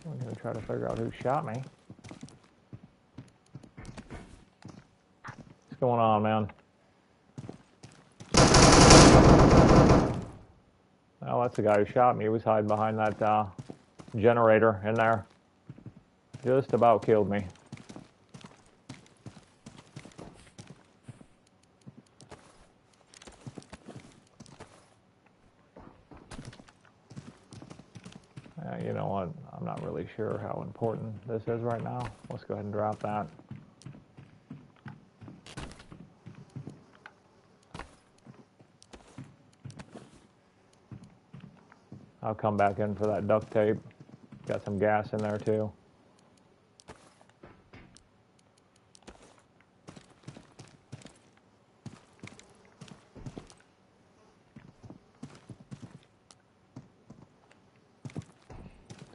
I'm going to try to figure out who shot me. What's going on, man? Oh, that's the guy who shot me. He was hiding behind that generator in there. Just about killed me. You know what? I'm not really sure how important this is right now. Let's go ahead and drop that. I'll come back in for that duct tape. Got some gas in there too.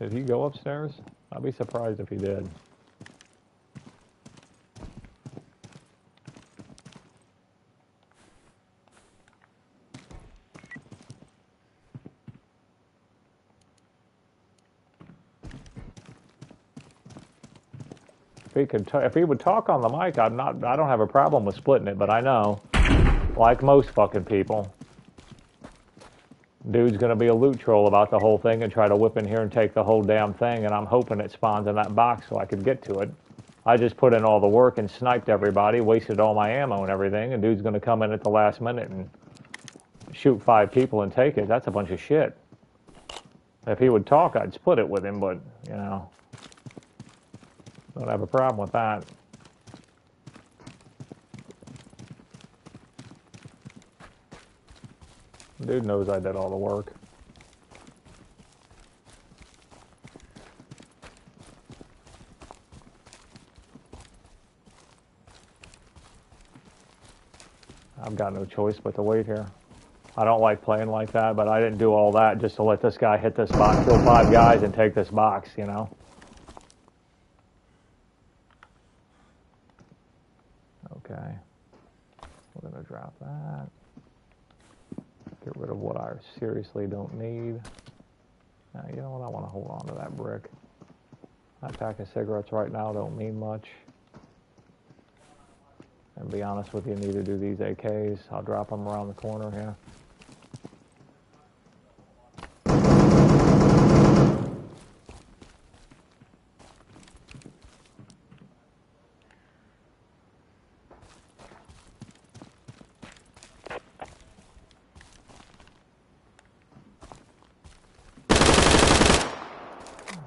Did he go upstairs? I'll be surprised if he did. If he would talk on the mic, I don't have a problem with splitting it, but I know Like most fucking people. Dude's gonna be a loot troll about the whole thing and try to whip in here and take the whole damn thing, and I'm hoping it spawns in that box so I could get to it. I just put in all the work and sniped everybody, wasted all my ammo and everything, and dude's gonna come in at the last minute and shoot 5 people and take it. That's a bunch of shit. If he would talk, I'd split it with him, but, you know, don't have a problem with that. Dude knows I did all the work. I've got no choice but to wait here. I don't like playing like that, but I didn't do all that just to let this guy hit this box, kill 5 guys and take this box, you know? Okay. We're going to drop that. Get rid of what I seriously don't need. Now, you know what? I want to hold on to that brick. That pack of cigarettes right now don't mean much. And to be honest with you, I need to do these AKs. I'll drop them around the corner here.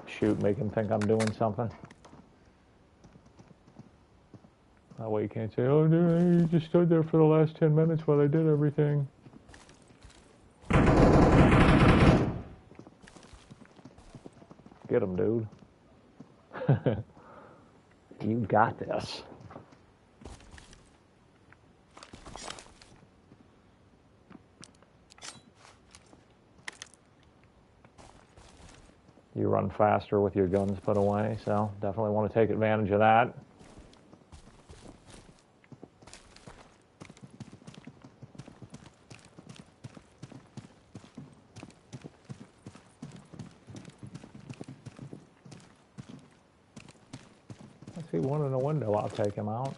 Shoot, make him think I'm doing something. That way you can't say, oh, dude, you just stood there for the last 10 minutes while I did everything. Get him, dude. You got this. You run faster with your guns put away, so definitely want to take advantage of that. I see one in the window, I'll take him out.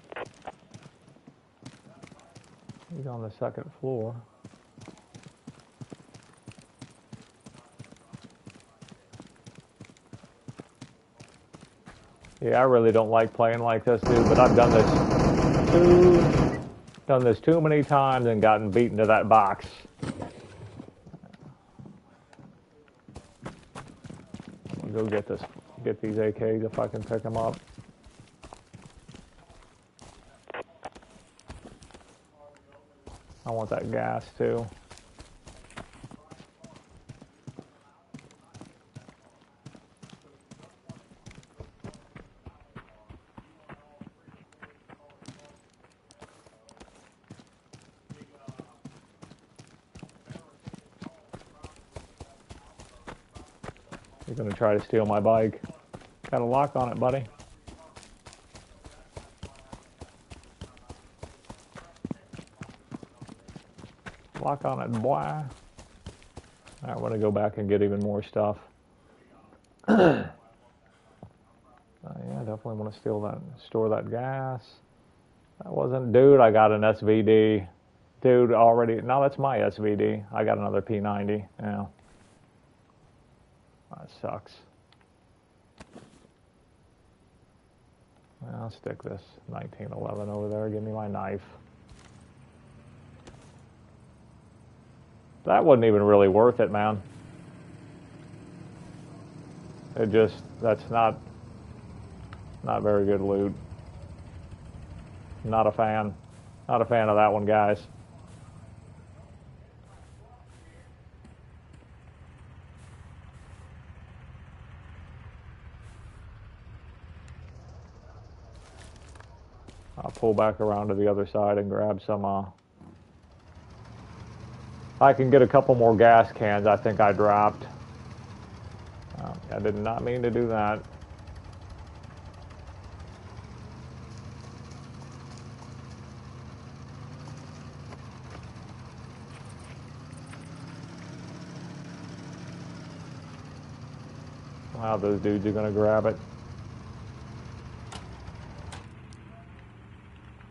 He's on the 2nd floor. Yeah, I really don't like playing like this, dude, but I've done this too many times and gotten beaten to that box. I'll go get these AKs if I can pick them up. I want that gas too. You're gonna try to steal my bike. Got a lock on it, buddy. Lock on it, boy. Alright, I'm gonna go back and get even more stuff. Yeah, definitely want to store that gas. That wasn't, dude, I got an SVD. Dude, already, no, that's my SVD. I got another P90, yeah. That sucks. I'll stick this 1911 over there. Give me my knife. That wasn't even really worth it, man. It just, that's not very good loot. Not a fan. Not a fan of that one, guys. I'll pull back around to the other side and grab some, I can get a couple more gas cans I think I dropped. I did not mean to do that. Wow, those dudes are gonna grab it.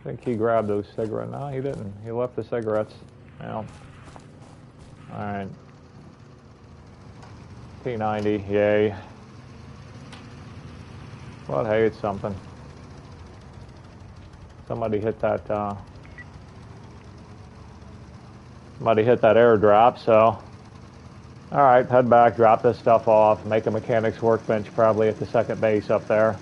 I think he grabbed those cigarettes. No, he didn't. He left the cigarettes. Well, all right. P90, yay. Well, hey, it's something. Somebody hit that airdrop, so. All right, head back, drop this stuff off, make a mechanic's workbench probably at the second base up there.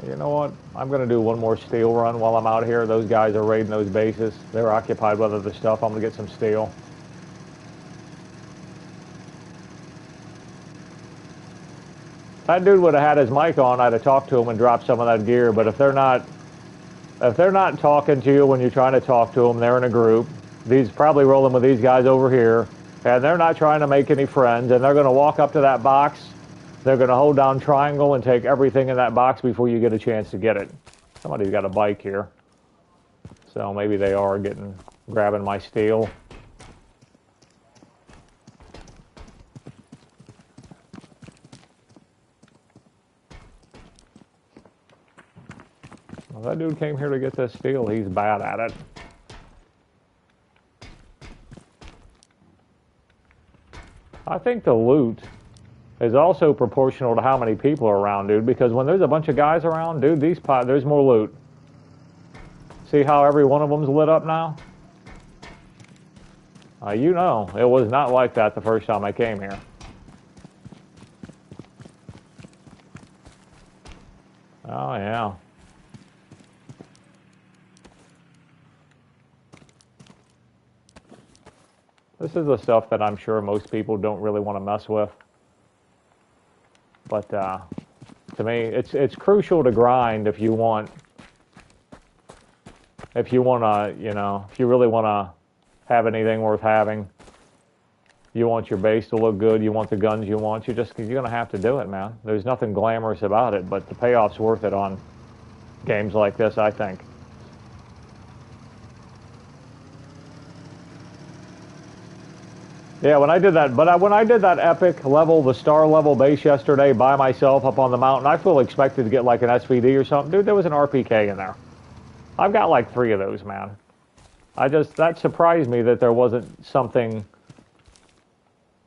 You know what? I'm going to do one more steel run while I'm out here. Those guys are raiding those bases. They're occupied with other stuff. I'm going to get some steel. If that dude would have had his mic on, I'd have talked to him and dropped some of that gear. But if they're not talking to you when you're trying to talk to them, they're in a group. These probably rolling with these guys over here, and they're not trying to make any friends. And they're going to walk up to that box. They're going to hold down triangle and take everything in that box before you get a chance to get it. Somebody's got a bike here. So maybe they are grabbing my steel. Well, that dude came here to get this steel. He's bad at it. I think the loot is also proportional to how many people are around, dude, because when there's a bunch of guys around, dude, there's more loot. See how every one of them's lit up now? You know, it was not like that the first time I came here. Oh, yeah. This is the stuff that I'm sure most people don't really want to mess with. But to me, it's crucial to grind if you want to, you know, if you really want to have anything worth having. You want your base to look good. You want the guns you want. You're gonna have to do it, man. There's nothing glamorous about it, but the payoff's worth it on games like this, I think. Yeah, when I did that epic level, the star level base yesterday by myself up on the mountain, I fully expected to get like an SVD or something. Dude, there was an RPK in there. I've got like 3 of those, man. That surprised me that there wasn't something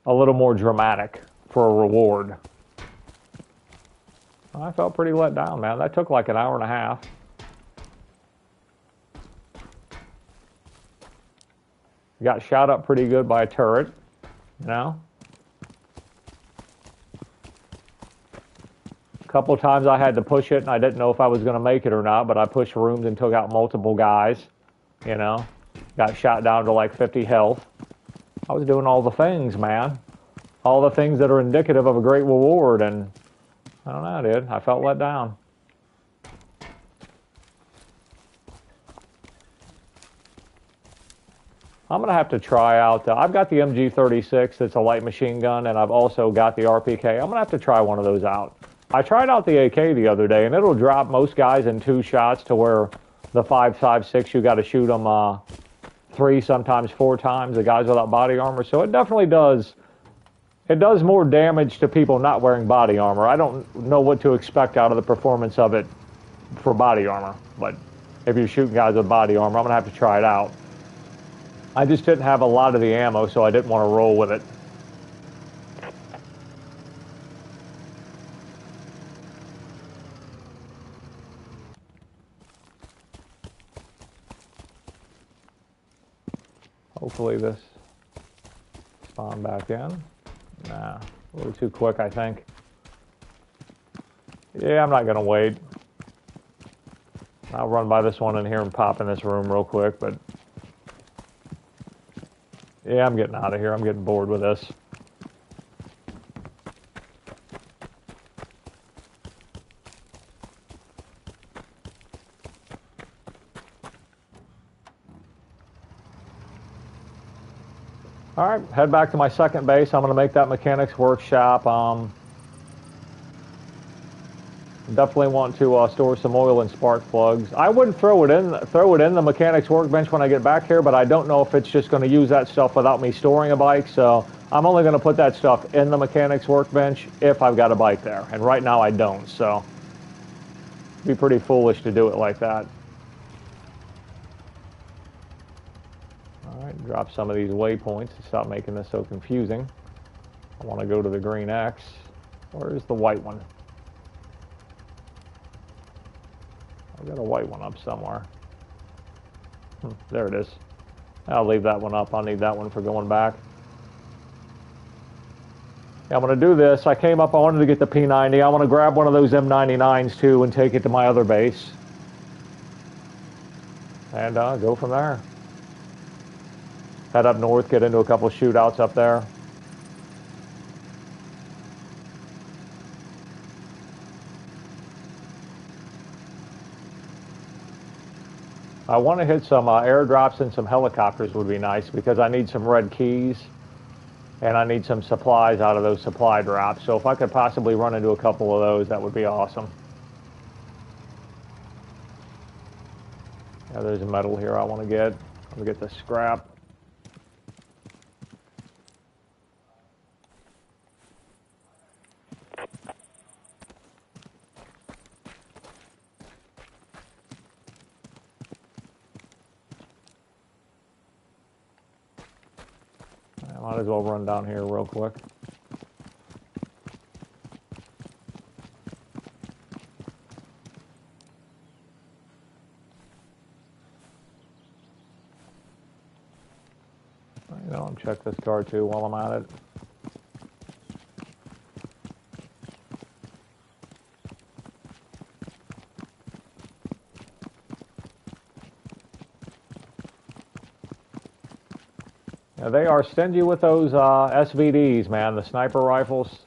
a little more dramatic for a reward. I felt pretty let down, man. That took like an hour and a half. Got shot up pretty good by a turret, you know. A couple times I had to push it, and I didn't know if I was going to make it or not, but I pushed rooms and took out multiple guys, you know. Got shot down to like 50 health. I was doing all the things, man. All the things that are indicative of a great reward, and I don't know, dude. I felt let down. I'm going to have to try out, I've got the MG36 that's a light machine gun, and I've also got the RPK. I'm going to have to try one of those out. I tried out the AK the other day, and it'll drop most guys in 2 shots to where the 5.56, you got to shoot them 3, sometimes 4 times, the guys without body armor. So it definitely does, it does more damage to people not wearing body armor. I don't know what to expect out of the performance of it for body armor, but if you're shooting guys with body armor, I'm going to have to try it out. I just didn't have a lot of the ammo, so I didn't want to roll with it. Hopefully this spawn back in. Nah, a little too quick, I think. Yeah, I'm not going to wait. I'll run by this one in here and pop in this room real quick, but yeah, I'm getting out of here. I'm getting bored with this. All right, head back to my second base. I'm going to make that mechanics workshop. Definitely want to store some oil and spark plugs. I wouldn't throw it in the mechanics workbench when I get back here, but I don't know if it's just going to use that stuff without me storing a bike. So I'm only going to put that stuff in the mechanics workbench if I've got a bike there. And right now I don't, so it'd be pretty foolish to do it like that. All right, drop some of these waypoints to stop making this so confusing. I want to go to the green X. Where's the white one? I've got a white one up somewhere. There it is. I'll leave that one up. I'll need that one for going back. Yeah, I'm going to do this. I came up, I wanted to get the P90. I want to grab one of those M99s too and take it to my other base. And go from there. Head up north, get into a couple of shootouts up there. I want to hit some airdrops and some helicopters would be nice because I need some red keys and I need some supplies out of those supply drops. So if I could possibly run into a couple of those, that would be awesome. Yeah, there's a metal here I want to get. I'm going to get the scrap. I might as well run down here real quick. You know, and check this car too while I'm at it. Yeah, they are stingy with those SVDs, man, the sniper rifles.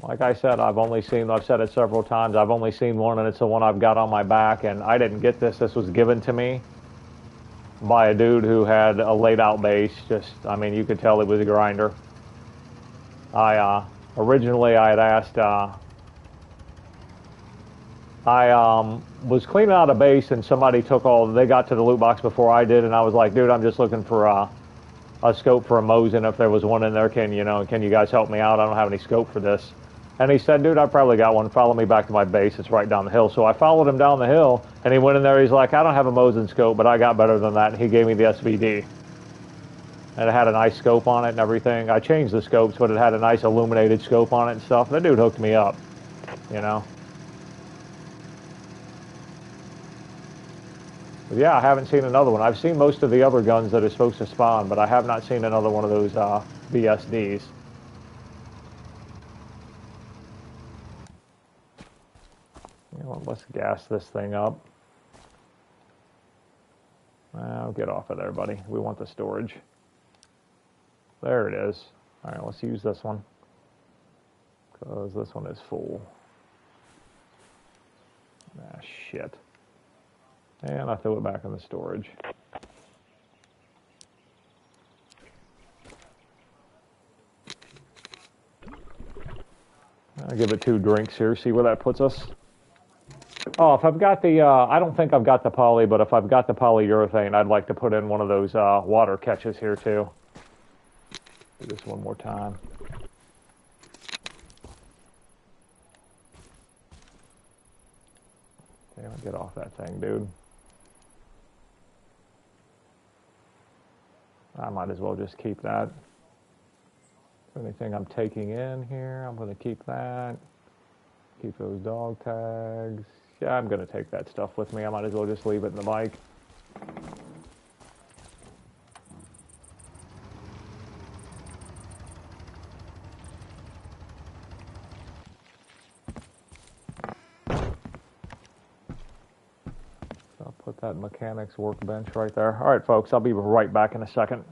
Like I said, I've said it several times, I've only seen one, and it's the one I've got on my back, and I didn't get this. This was given to me by a dude who had a laid-out base. I mean, you could tell he was a grinder. Originally, I had asked, I was cleaning out a base, and somebody they got to the loot box before I did, and I was like, dude, I'm just looking for a scope for a Mosin. If there was one in there, can you guys help me out? I don't have any scope for this. And he said, dude, I probably got one. Follow me back to my base. It's right down the hill. So I followed him down the hill, and he went in there. He's like, I don't have a Mosin scope, but I got better than that. And he gave me the SVD. And it had a nice scope on it and everything. I changed the scopes, but it had a nice illuminated scope on it and stuff. That dude hooked me up, you know. But yeah, I haven't seen another one. I've seen most of the other guns that are supposed to spawn, but I have not seen another one of those BSDs. Well, let's gas this thing up. I'll get off of there, buddy. We want the storage. There it is. All right, let's use this one because this one is full. Ah, shit. And I throw it back in the storage. I'll give it 2 drinks here, see where that puts us. Oh, if I've got the, I don't think I've got the poly, but if I've got the polyurethane, I'd like to put in one of those water catches here too. Do this one more time. Damn, get off that thing, dude. I might as well just keep that. Anything I'm taking in here, I'm going to keep that. Keep those dog tags. Yeah, I'm going to take that stuff with me. I might as well just leave it in the bike. I'll put that mechanics workbench right there. All right, folks, I'll be right back in a second.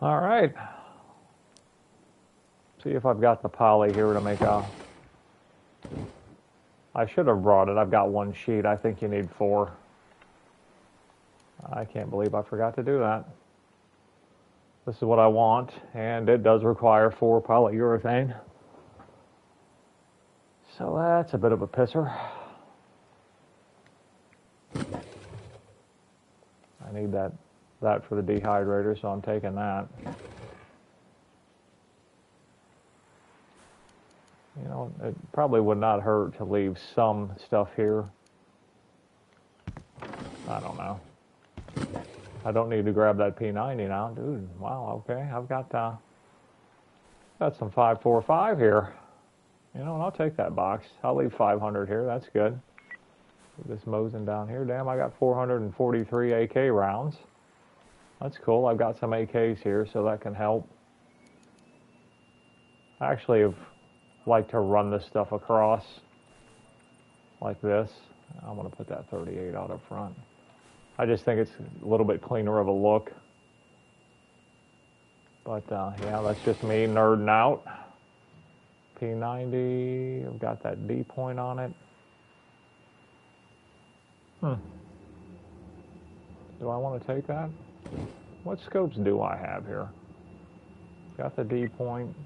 All right. See if I've got the poly here to make a... I should have brought it. I've got one sheet. I think you need 4. I can't believe I forgot to do that. This is what I want, and it does require 4 polyurethane. So that's a bit of a pisser. I need that for the dehydrator, so I'm taking that. You know, it probably would not hurt to leave some stuff here. I don't know. I don't need to grab that P90 now, dude. Wow, okay. I've got some 545 here. You know, and I'll take that box. I'll leave 500 here. That's good. Keep this Mosin down here. Damn, I got 443 AK rounds. That's cool. I've got some AKs here, so that can help. I actually have liked to run this stuff across like this. I'm going to put that 38 out up front. I just think it's a little bit cleaner of a look. But yeah, that's just me nerding out. P90, I've got that D point on it. Do I want to take that? What scopes do I have here? Got the D point,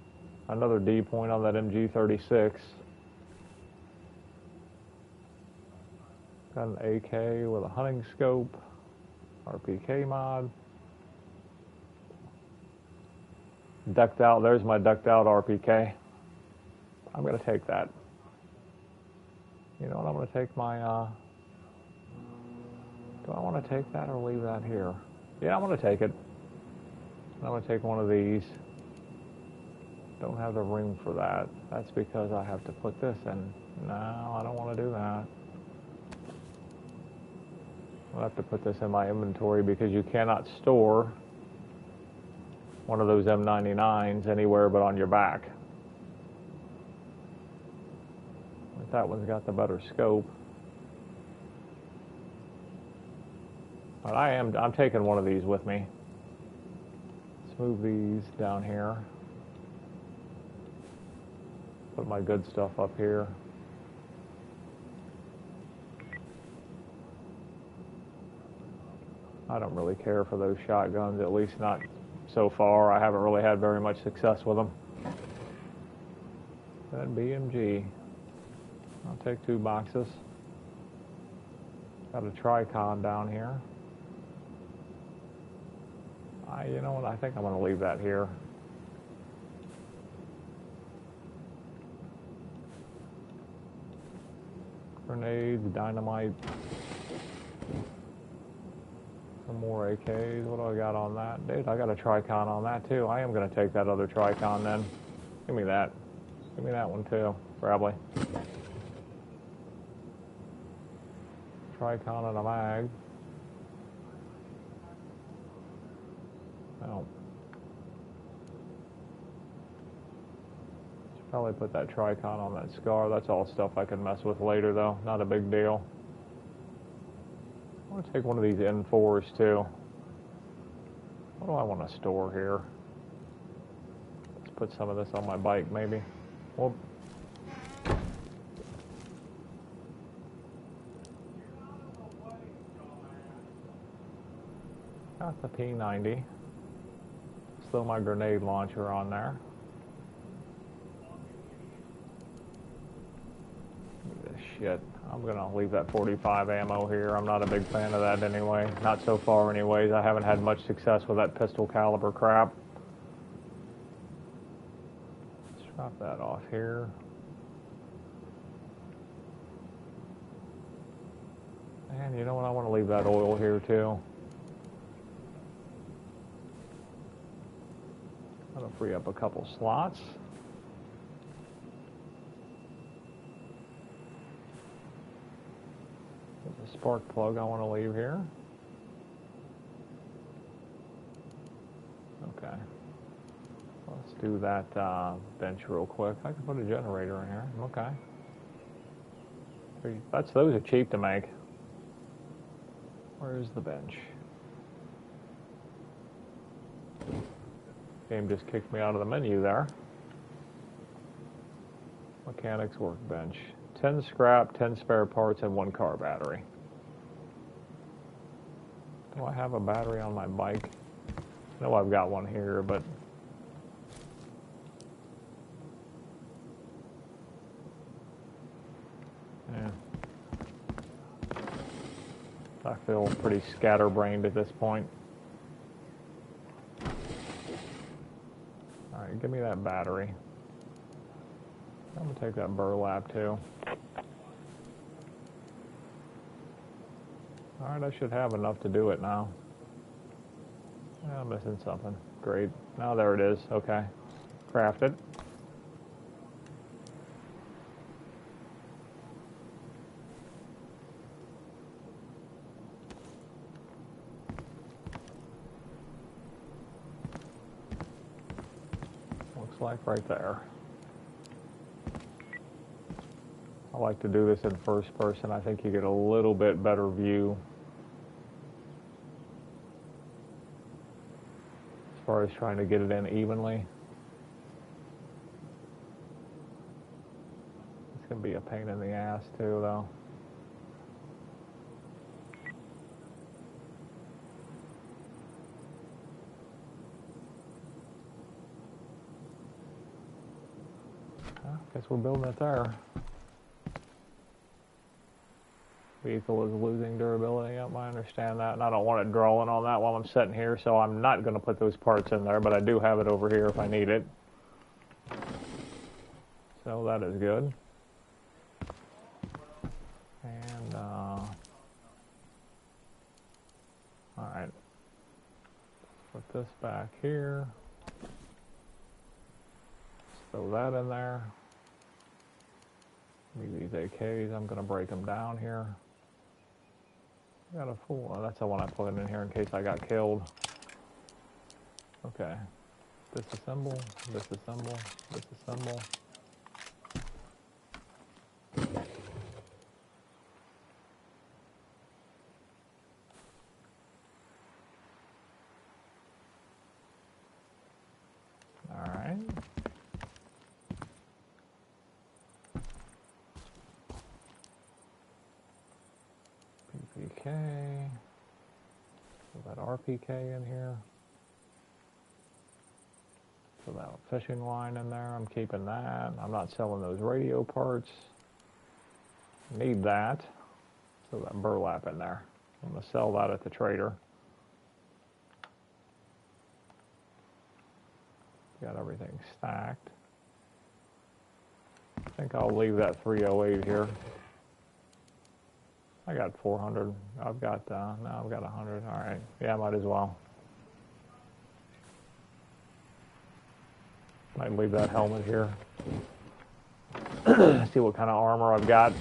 another D point on that MG36. Got an AK with a hunting scope, RPK mod. Ducked out, there's my ducked out RPK. I'm going to take that. You know what, I'm going to take my, do I want to take that or leave that here? Yeah, I'm going to take it. I'm going to take one of these. Don't have the room for that. That's because I have to put this in. No, I don't want to do that. I'll have to put this in my inventory because you cannot store one of those M99s anywhere but on your back. But that one's got the better scope. But I'm taking one of these with me. Let's move these down here. Put my good stuff up here. I don't really care for those shotguns, at least not so far. I haven't really had very much success with them. That BMG. I'll take 2 boxes. Got a Tricon down here. You know what, I think I'm going to leave that here. Grenades, dynamite. Some more AKs. What do I got on that? Dude, I got a Tricon on that too. I am going to take that other Tricon then. Give me that. Give me that one too, probably. Tricon and a mag. Oh. Should probably put that Tricon on that Scar. That's all stuff I can mess with later though. Not a big deal. I want to take one of these N4s too. What do I want to store here? Let's put some of this on my bike maybe. Whoop. Got the P90. Let's throw my grenade launcher on there. This shit. I'm going to leave that 45 ammo here. I'm not a big fan of that anyway. Not so far anyways. I haven't had much success with that pistol caliber crap. Let's drop that off here. And you know what? I want to leave that oil here too. I'm going to free up a couple slots. There's a spark plug I want to leave here. Okay. Let's do that bench real quick. I can put a generator in here. Okay. Those are cheap to make. Where's the bench? Game just kicked me out of the menu there. Mechanics workbench. 10 scrap, 10 spare parts, and 1 car battery. Do I have a battery on my bike? I know I've got one here, but... yeah. I feel pretty scatterbrained at this point. Alright, give me that battery. I'm going to take that burlap too. Alright, I should have enough to do it now. Yeah, I'm missing something. Great. Now there it is. Okay. Craft it. Looks like right there. I like to do this in first person. I think you get a little bit better view as far as trying to get it in evenly. It's going to be a pain in the ass too, though. Guess we're building it there. Vehicle is losing durability. Yep, I understand that, and I don't want it drawing on that while I'm sitting here, so I'm not going to put those parts in there, but I do have it over here if I need it. So that is good. And, alright. Put this back here. Throw that in there. Leave these AKs. I'm going to break them down here. Got a full. Oh, that's the one I put in here in case I got killed. Okay. Disassemble. Disassemble. Disassemble. All right. PPK. Put that RPK in here. Put that fishing line in there. I'm keeping that. I'm not selling those radio parts. Need that. So that burlap in there. I'm going to sell that at the trader. Got everything stacked. I think I'll leave that 308 here. I got 400. I've got, no, I've got 100. All right. Yeah, might as well. Might leave that helmet here. See what kind of armor I've got.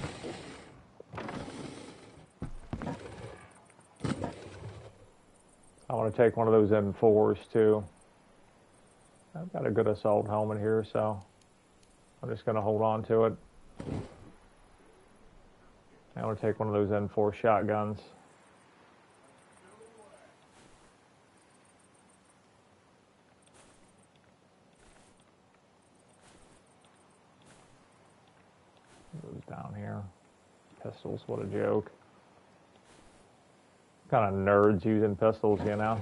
I want to take one of those M4s too. I've got a good assault helmet here, so I'm just going to hold on to it. I want to take one of those M4 shotguns. Goes down here. Pistols, what a joke. Kind of nerds using pistols, you know.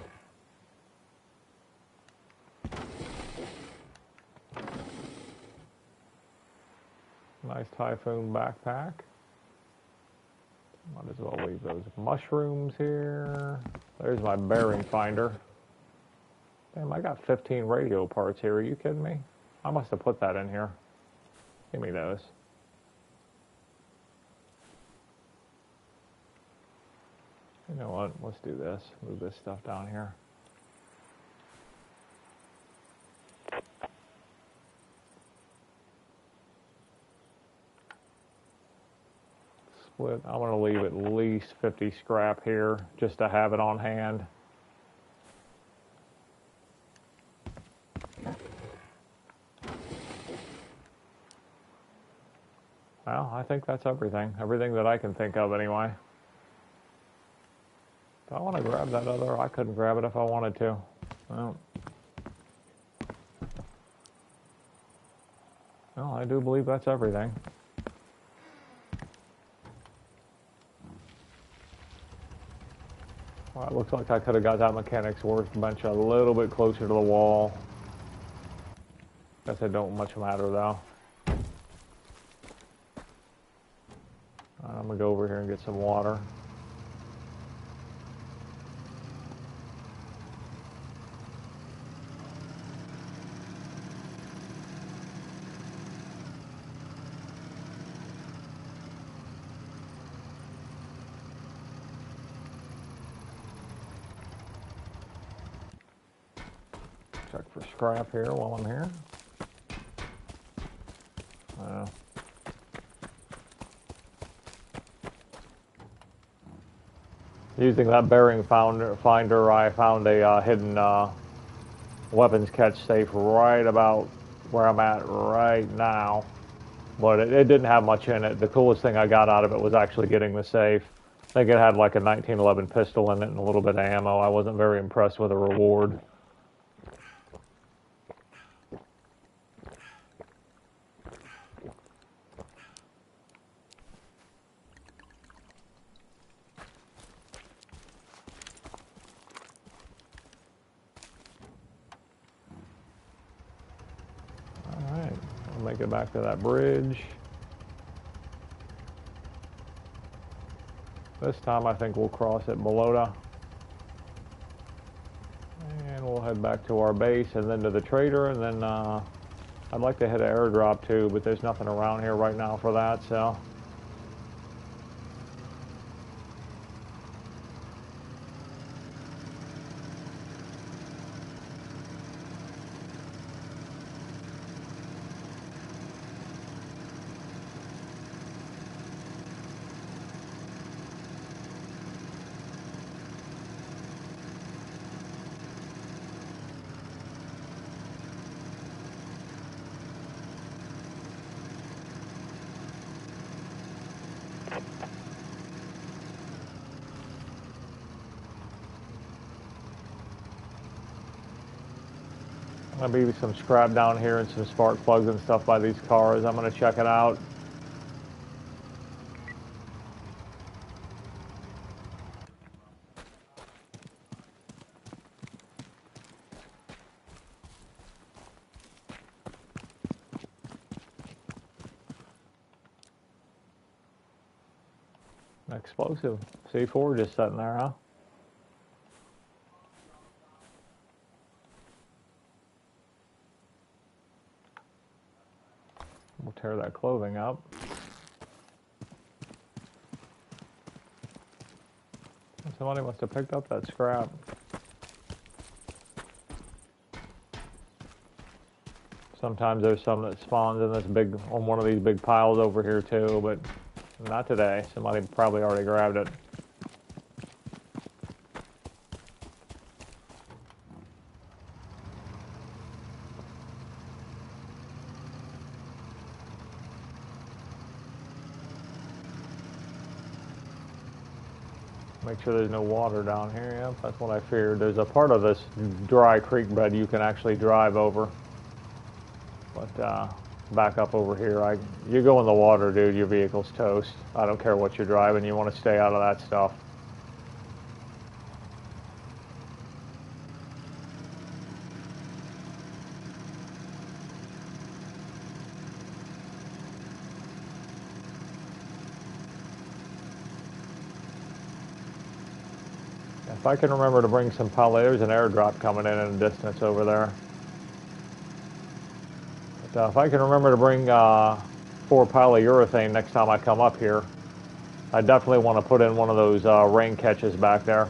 Nice Typhoon backpack. Might as well leave those mushrooms here. There's my bearing finder. Damn, I got 15 radio parts here. Are you kidding me? I must have put that in here. Give me those. You know what? Let's do this. Move this stuff down here. Split. I want to leave at least 50 scrap here just to have it on hand. Well, I think that's everything. Everything that I can think of anyway. Do I want to grab that other? I couldn't grab it if I wanted to. Well, Well, I do believe that's everything. Well, it looks like I could have got that mechanic's workbench a little bit closer to the wall. Guess it don't much matter though. I'm gonna go over here and get some water. Check for scrap here while I'm here. Using that bearing finder, I found a hidden weapons catch safe right about where I'm at right now. But it didn't have much in it. The coolest thing I got out of it was actually getting the safe. I think it had like a 1911 pistol in it and a little bit of ammo. I wasn't very impressed with the reward. Alright, I'll make it back to that bridge. This time I think we'll cross at Balota. And we'll head back to our base and then to the trader, and then I'd like to hit an airdrop too, but there's nothing around here right now for that, so. Maybe some scrap down here and some spark plugs and stuff by these cars. I'm going to check it out. Explosive. C4 just sitting there, huh? We'll tear that clothing up. Somebody must have picked up that scrap. Sometimes there's some that spawns in this big, on one of these big piles over here too, but not today. Somebody probably already grabbed it. Make sure there's no water down here. Yep, that's what I feared. There's a part of this dry creek bed you can actually drive over. But back up over here, you go in the water, dude, your vehicle's toast. I don't care what you're driving, you want to stay out of that stuff. If I can remember to bring some there's an airdrop coming in the distance over there. But if I can remember to bring 4 polyurethane next time I come up here, I definitely want to put in one of those rain catches back there.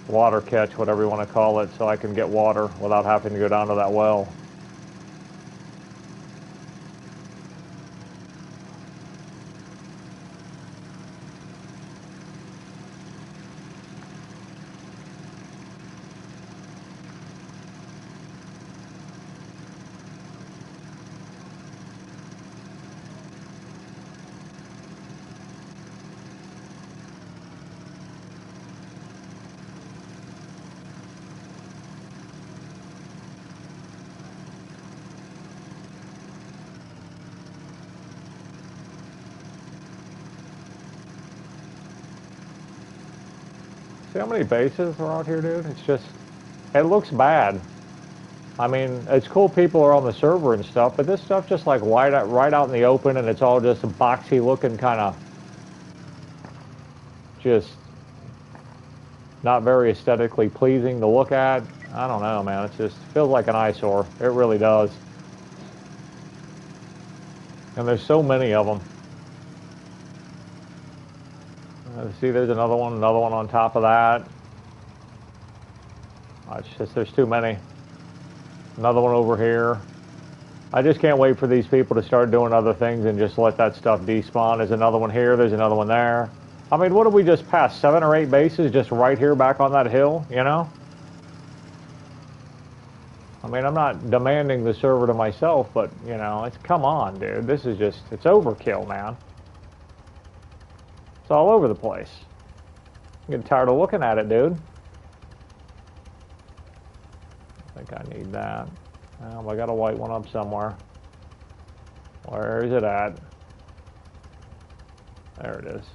Water catch, whatever you want to call it, so I can get water without having to go down to that well. See how many bases are out here, dude? It's just, it looks bad. I mean, it's cool people are on the server and stuff, but this stuff just like right out in the open, and it's all just boxy looking, kind of just not very aesthetically pleasing to look at. I don't know, man. It just feels like an eyesore. It really does. And there's so many of them. See, there's another one on top of that. It's just, there's too many. Another one over here. I just can't wait for these people to start doing other things and just let that stuff despawn. There's another one here. There's another one there. I mean, what did we just pass? 7 or 8 bases just right here back on that hill, you know? I mean, I'm not demanding the server to myself, but, you know, it's, come on, dude. This is just, it's overkill, man. It's all over the place. I'm getting tired of looking at it, dude. I think I need that. Well, I got a white one up somewhere. Where is it at? There it is.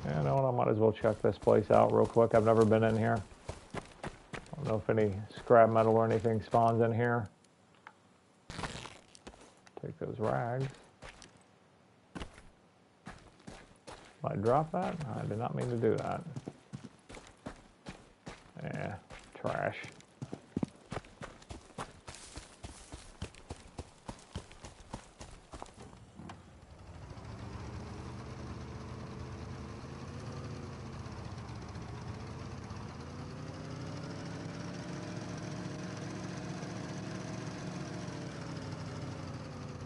Yeah, you know what? I might as well check this place out real quick. I've never been in here. I don't know if any scrap metal or anything spawns in here. Take those rags. Did I drop that? I did not mean to do that. Yeah, trash.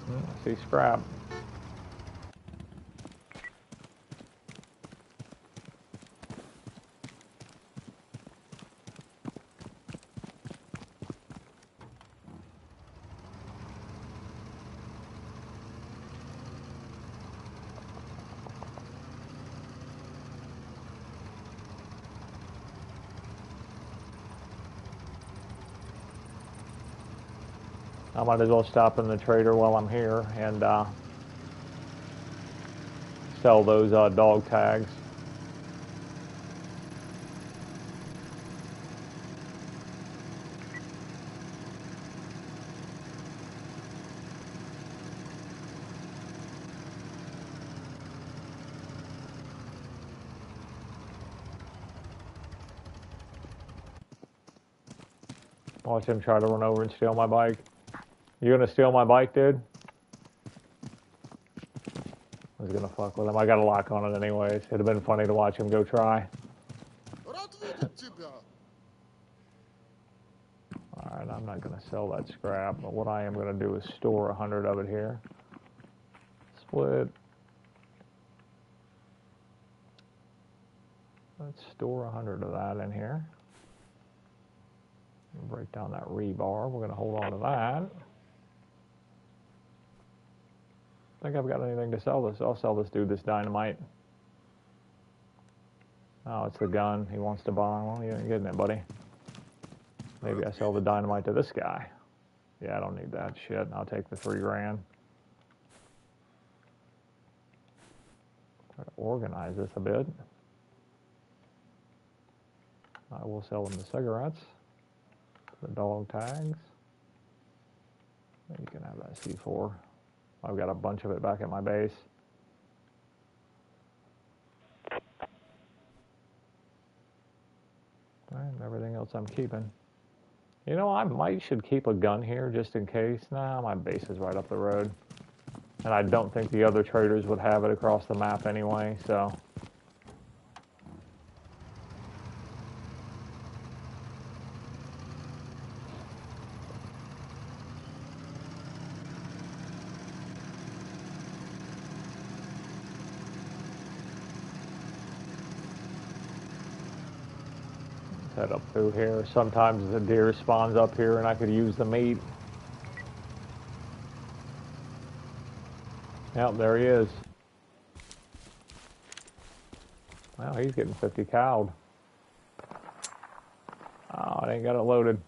I see scrap. I might as well stop in the trader while I'm here and sell those dog tags. Watch him try to run over and steal my bike. You gonna steal my bike, dude? I was gonna fuck with him. I got a lock on it anyways. It'd have been funny to watch him go try. Alright, I'm not gonna sell that scrap, but what I am gonna do is store 100 of it here. Split. Let's store 100 of that in here. Break down that rebar. We're gonna hold on to that. I think I've got anything to sell this. I'll sell this dude this dynamite. Oh, it's the gun he wants to buy. Well, you ain't getting it, buddy. Maybe I sell the dynamite to this guy. Yeah, I don't need that shit. I'll take the 3 grand. Try to organize this a bit. I will sell them the cigarettes. The dog tags. You can have that C4. I've got a bunch of it back at my base. And everything else I'm keeping. You know, I should keep a gun here just in case. Nah, my base is right up the road. And I don't think the other traders would have it across the map anyway, so. Head up through here. Sometimes the deer spawns up here and I could use the meat. Yep, there he is. Well, he's getting 50 cowed. Oh, I ain't got it loaded.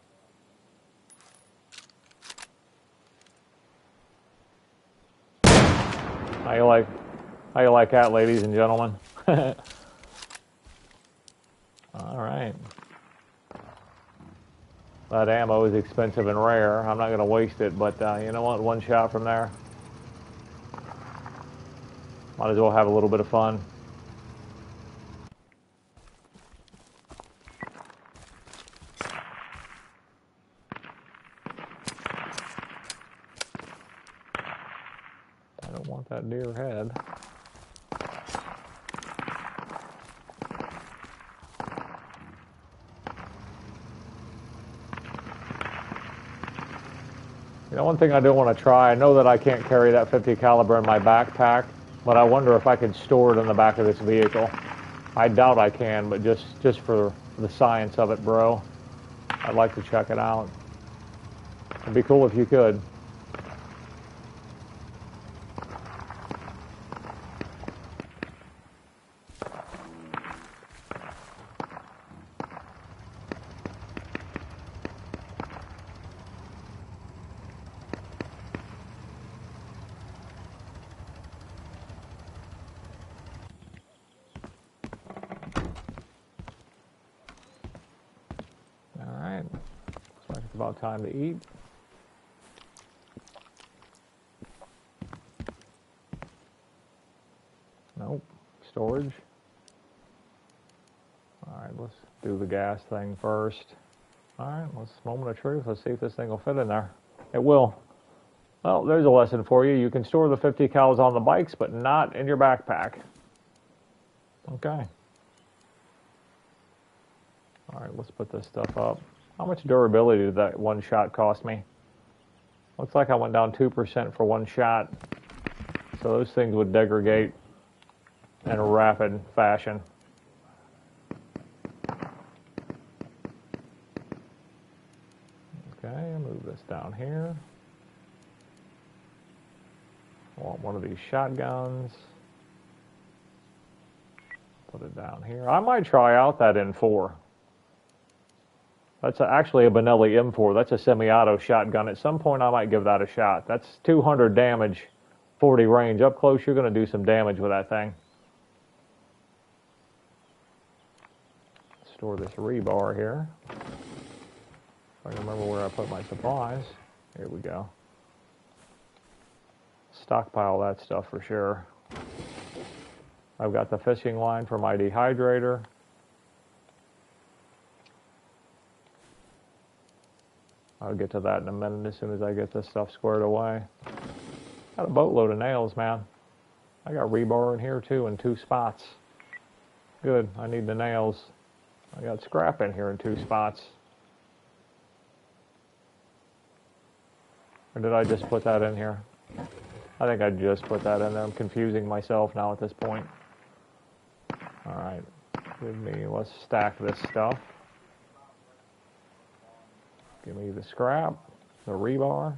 How you like that, ladies and gentlemen? All right. That ammo is expensive and rare. I'm not going to waste it, but you know what? One shot from there. Might as well have a little bit of fun. I don't want that deer head. You know, one thing I do want to try, I know that I can't carry that 50 caliber in my backpack, but I wonder if I could store it in the back of this vehicle. I doubt I can, but just for the science of it, bro, I'd like to check it out. It'd be cool if you could. It's about time to eat. Nope. Storage. Alright, let's do the gas thing first. Alright, moment of truth. Let's see if this thing will fit in there. It will. Well, there's a lesson for you. You can store the 50 cals on the bikes, but not in your backpack. Okay. Alright, let's put this stuff up. How much durability did that one shot cost me? Looks like I went down 2% for one shot. So those things would degrade in a rapid fashion. Okay, move this down here. I want one of these shotguns. Put it down here. I might try out that M4. That's actually a Benelli M4. That's a semi-auto shotgun. At some point, I might give that a shot. That's 200 damage, 40 range. Up close, you're going to do some damage with that thing. Store this rebar here. If I can remember where I put my supplies. Here we go. Stockpile that stuff for sure. I've got the fishing line for my dehydrator. I'll get to that in a minute as soon as I get this stuff squared away. Got a boatload of nails, man. I got rebar in here too in 2 spots. Good, I need the nails. I got scrap in here in 2 spots. Or did I just put that in here? I think I just put that in there. I'm confusing myself now at this point. Alright, let's stack this stuff. Give me the scrap, the rebar.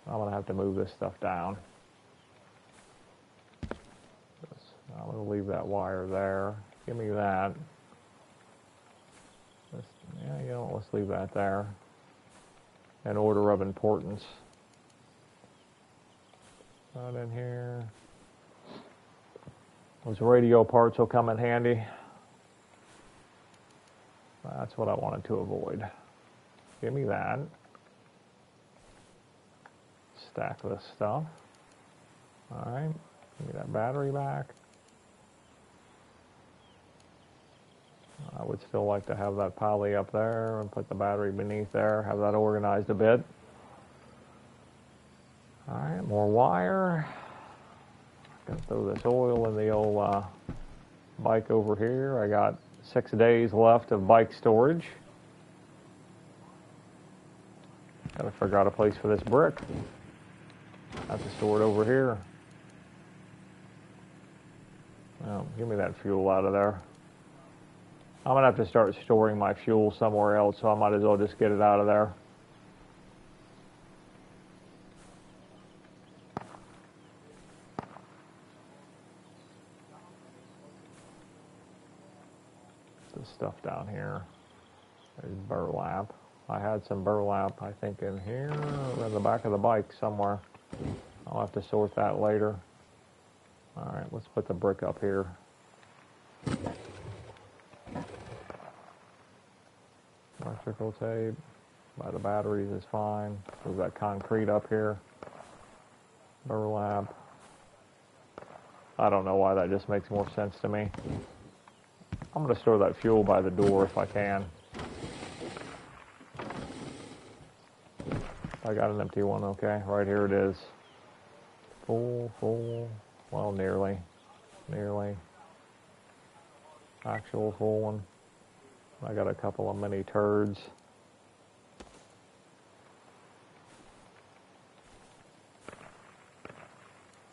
I'm going to have to move this stuff down. I'm going to leave that wire there. Give me that. Yeah, you know, let's leave that there. In order of importance. Not in here. Those radio parts will come in handy. That's what I wanted to avoid. Give me that. Stack this stuff. Alright, give me that battery back. I would still like to have that poly up there and put the battery beneath there, have that organized a bit. Alright, more wire. Gonna throw this oil in the old bike over here. I got 6 days left of bike storage. Gotta figure out a place for this brick. Have to store it over here. Oh, give me that fuel out of there. I'm gonna have to start storing my fuel somewhere else, so I might as well just get it out of there. This stuff down here. There's burlap. I had some burlap, I think, in here, or in the back of the bike somewhere. I'll have to sort that later. Alright, let's put the brick up here. Electrical tape by the batteries is fine. We've got concrete up here. Burlap. I don't know why that just makes more sense to me. I'm going to store that fuel by the door if I can. I got an empty one, okay. Right here it is. Full. Well, nearly. Actual full one. I got a couple of mini turds.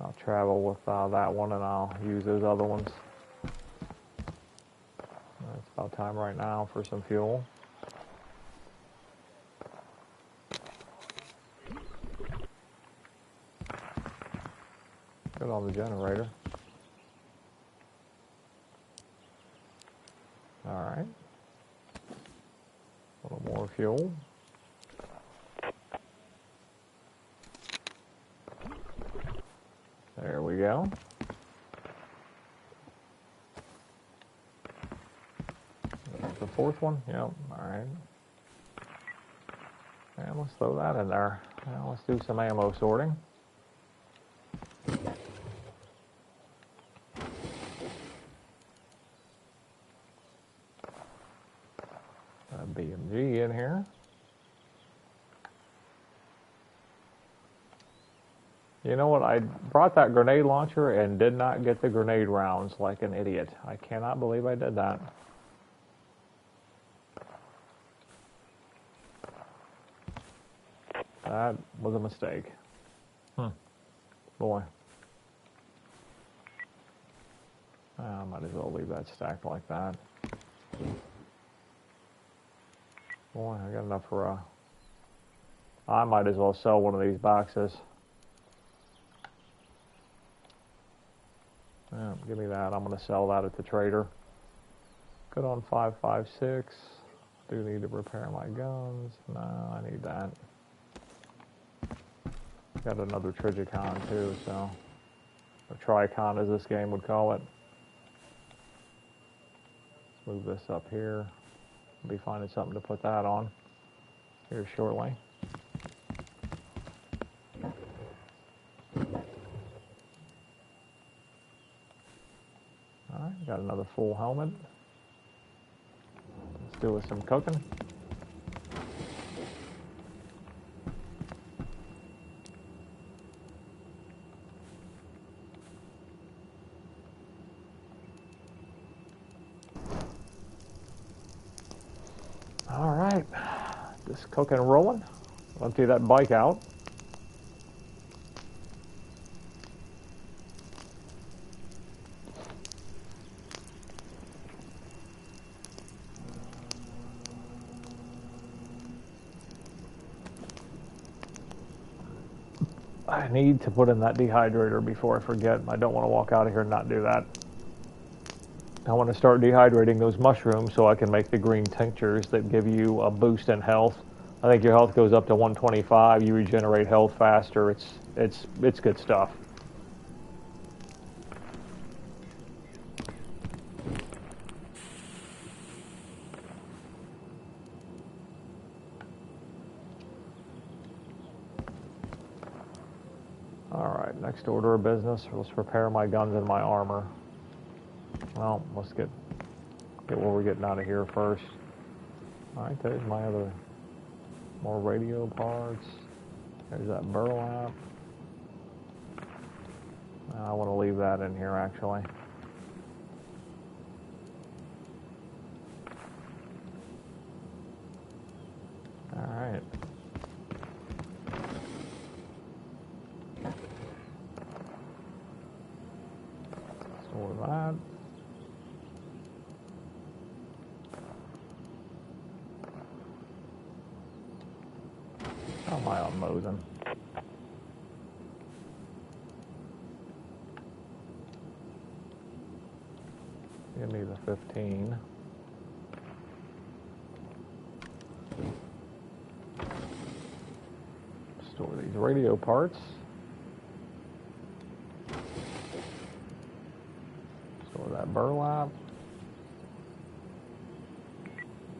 I'll travel with that one and I'll use those other ones. It's about time right now for some fuel. Good on the generator. Alright. A little more fuel. There we go. That's the fourth one. Yep. Alright. And let's throw that in there. Now let's do some ammo sorting. BMG in here. You know what? I brought that grenade launcher and did not get the grenade rounds like an idiot. I cannot believe I did that. That was a mistake. Boy. I might as well leave that stacked like that. Boy, I got enough for I might as well sell one of these boxes. Yeah, give me that. I'm going to sell that at the trader. Good on 5.56. Do need to repair my guns. No, I need that. Got another Trigicon too, so. Or Tricon as this game would call it. Let's move this up here. I'll be finding something to put that on here shortly. Alright, got another full helmet. Let's do with some cooking. Alright, just cooking and rolling. Empty that bike out. I need to put in that dehydrator before I forget. I don't want to walk out of here and not do that. I want to start dehydrating those mushrooms so I can make the green tinctures that give you a boost in health. I think your health goes up to 125. You regenerate health faster. It's good stuff. All right, next order of business. Let's repair my guns and my armor. Well, let's get what we're getting out of here first. All right, there's my other more radio parts. There's that burlap. I want to leave that in here actually. All right. Store that. How am I on Mosin? Give me the 15. Store these radio parts. That burlap.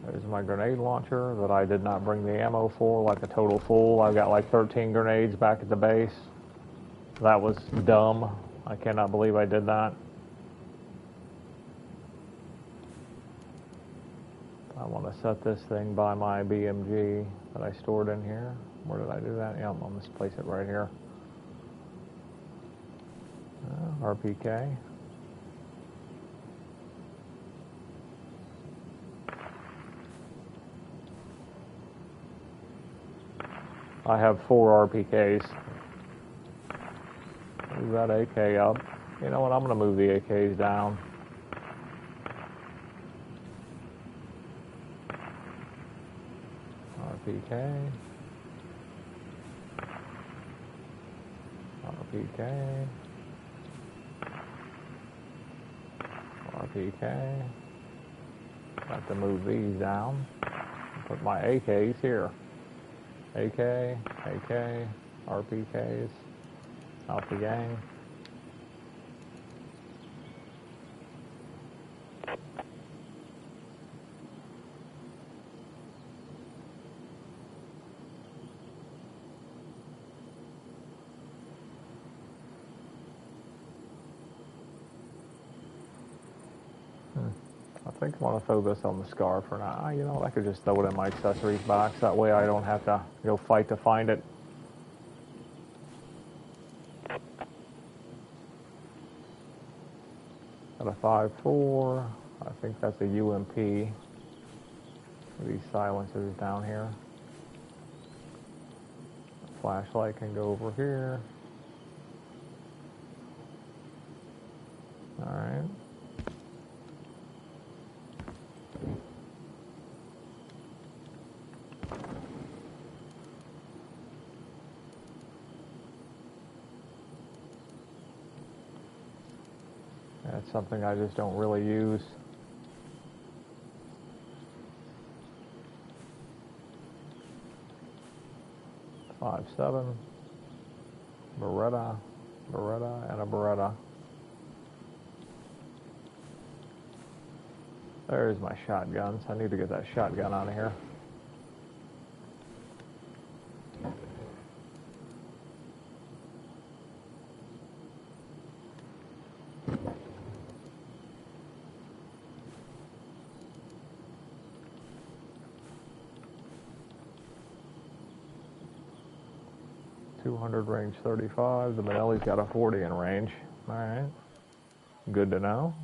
There's my grenade launcher that I did not bring the ammo for, like a total fool. I've got like 13 grenades back at the base. That was dumb. I cannot believe I did that. I want to set this thing by my BMG that I stored in here. Where did I do that? Yeah, I'm going to place it right here. RPK. I have 4 RPKs. Move that AK up. You know what? I'm going to move the AKs down. RPK. RPK. RPK. Got to move these down. Put my AKs here. AK, AK, RPKs, out the gang. I think I want to throw this on the scar for now. You know, I could just throw it in my accessories box. That way I don't have to go fight to find it. Got a 5.4. I think that's a UMP. These silencers down here. Flashlight can go over here. All right. That's something I just don't really use. Five, 7. Beretta, and a Beretta. There's my shotguns. I need to get that shotgun out of here. .200 range 35. The Benelli's got a 40 in range. All right. Good to know.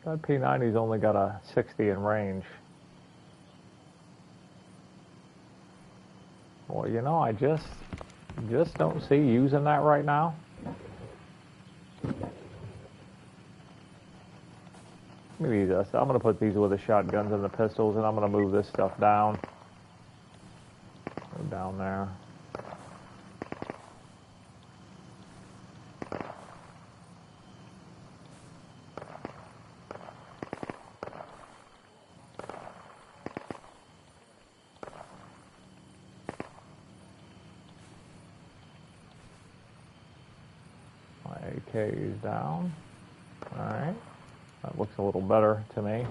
That P90's only got a 60 in range. Well, you know, I just don't see using that right now. Maybe this. I'm going to put these with the shotguns and the pistols, and I'm going to move this stuff down. Go down there. AK is down. All right. That looks a little better to me.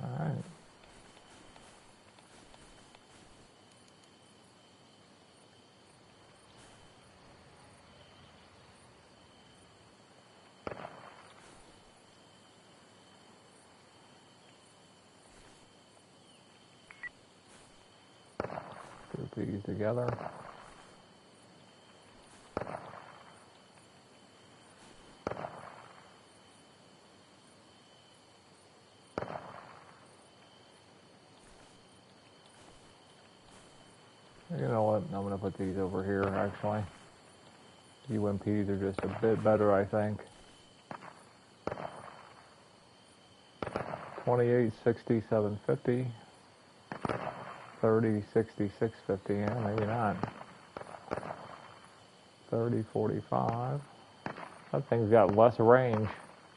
All right. Group these together. You know what? I'm going to put these over here, actually. UMPs are just a bit better, I think. 28, 60, 750. 30, 60, 650. Yeah, maybe not. 30, 45. That thing's got less range.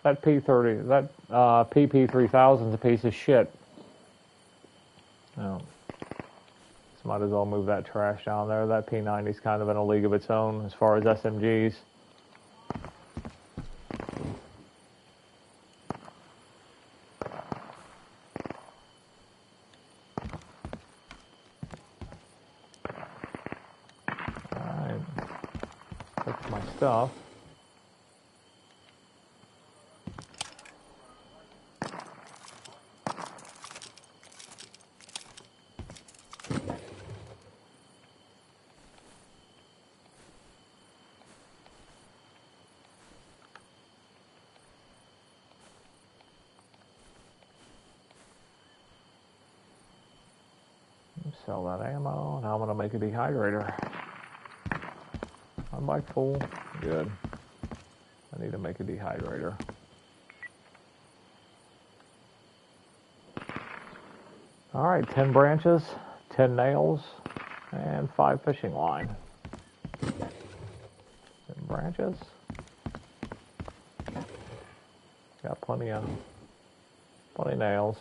That P30, that PP3000's a piece of shit. Oh. So might as well move that trash down there. That P90's kind of in a league of its own as far as SMGs. Alright. That's my stuff. Sell that ammo. Now I'm going to make a dehydrator. I'm like full. Good. I need to make a dehydrator. Alright, 10 branches, 10 nails, and 5 fishing line. 10 branches. Got plenty of nails.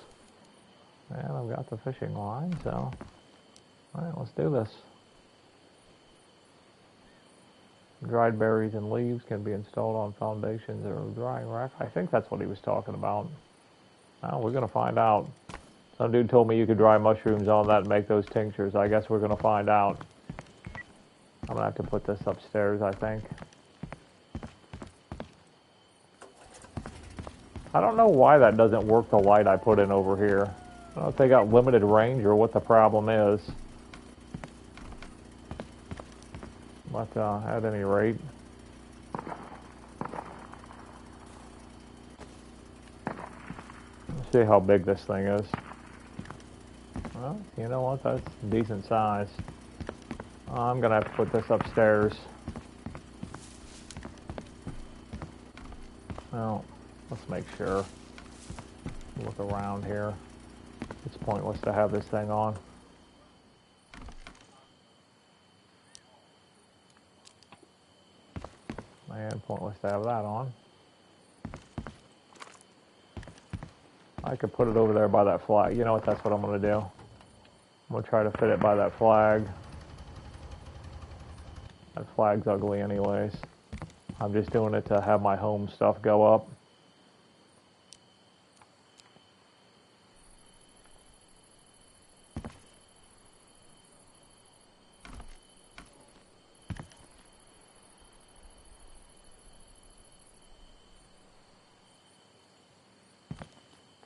And I've got the fishing line, so alright, let's do this. Dried berries and leaves can be installed on foundations or drying rack. I think that's what he was talking about. Well, we're going to find out. Some dude told me you could dry mushrooms on that and make those tinctures. I guess we're going to find out. I'm going to have to put this upstairs, I think. I don't know why that doesn't work, the light I put in over here. I don't know if they got limited range or what the problem is. But at any rate, let's see how big this thing is. Well, you know what? That's decent size. I'm going to have to put this upstairs. Well, let's make sure. Look around here. It's pointless to have this thing on. And pointless to have that on. I could put it over there by that flag. You know what? That's what I'm going to do. I'm going to try to fit it by that flag. That flag's ugly anyways. I'm just doing it to have my home stuff go up.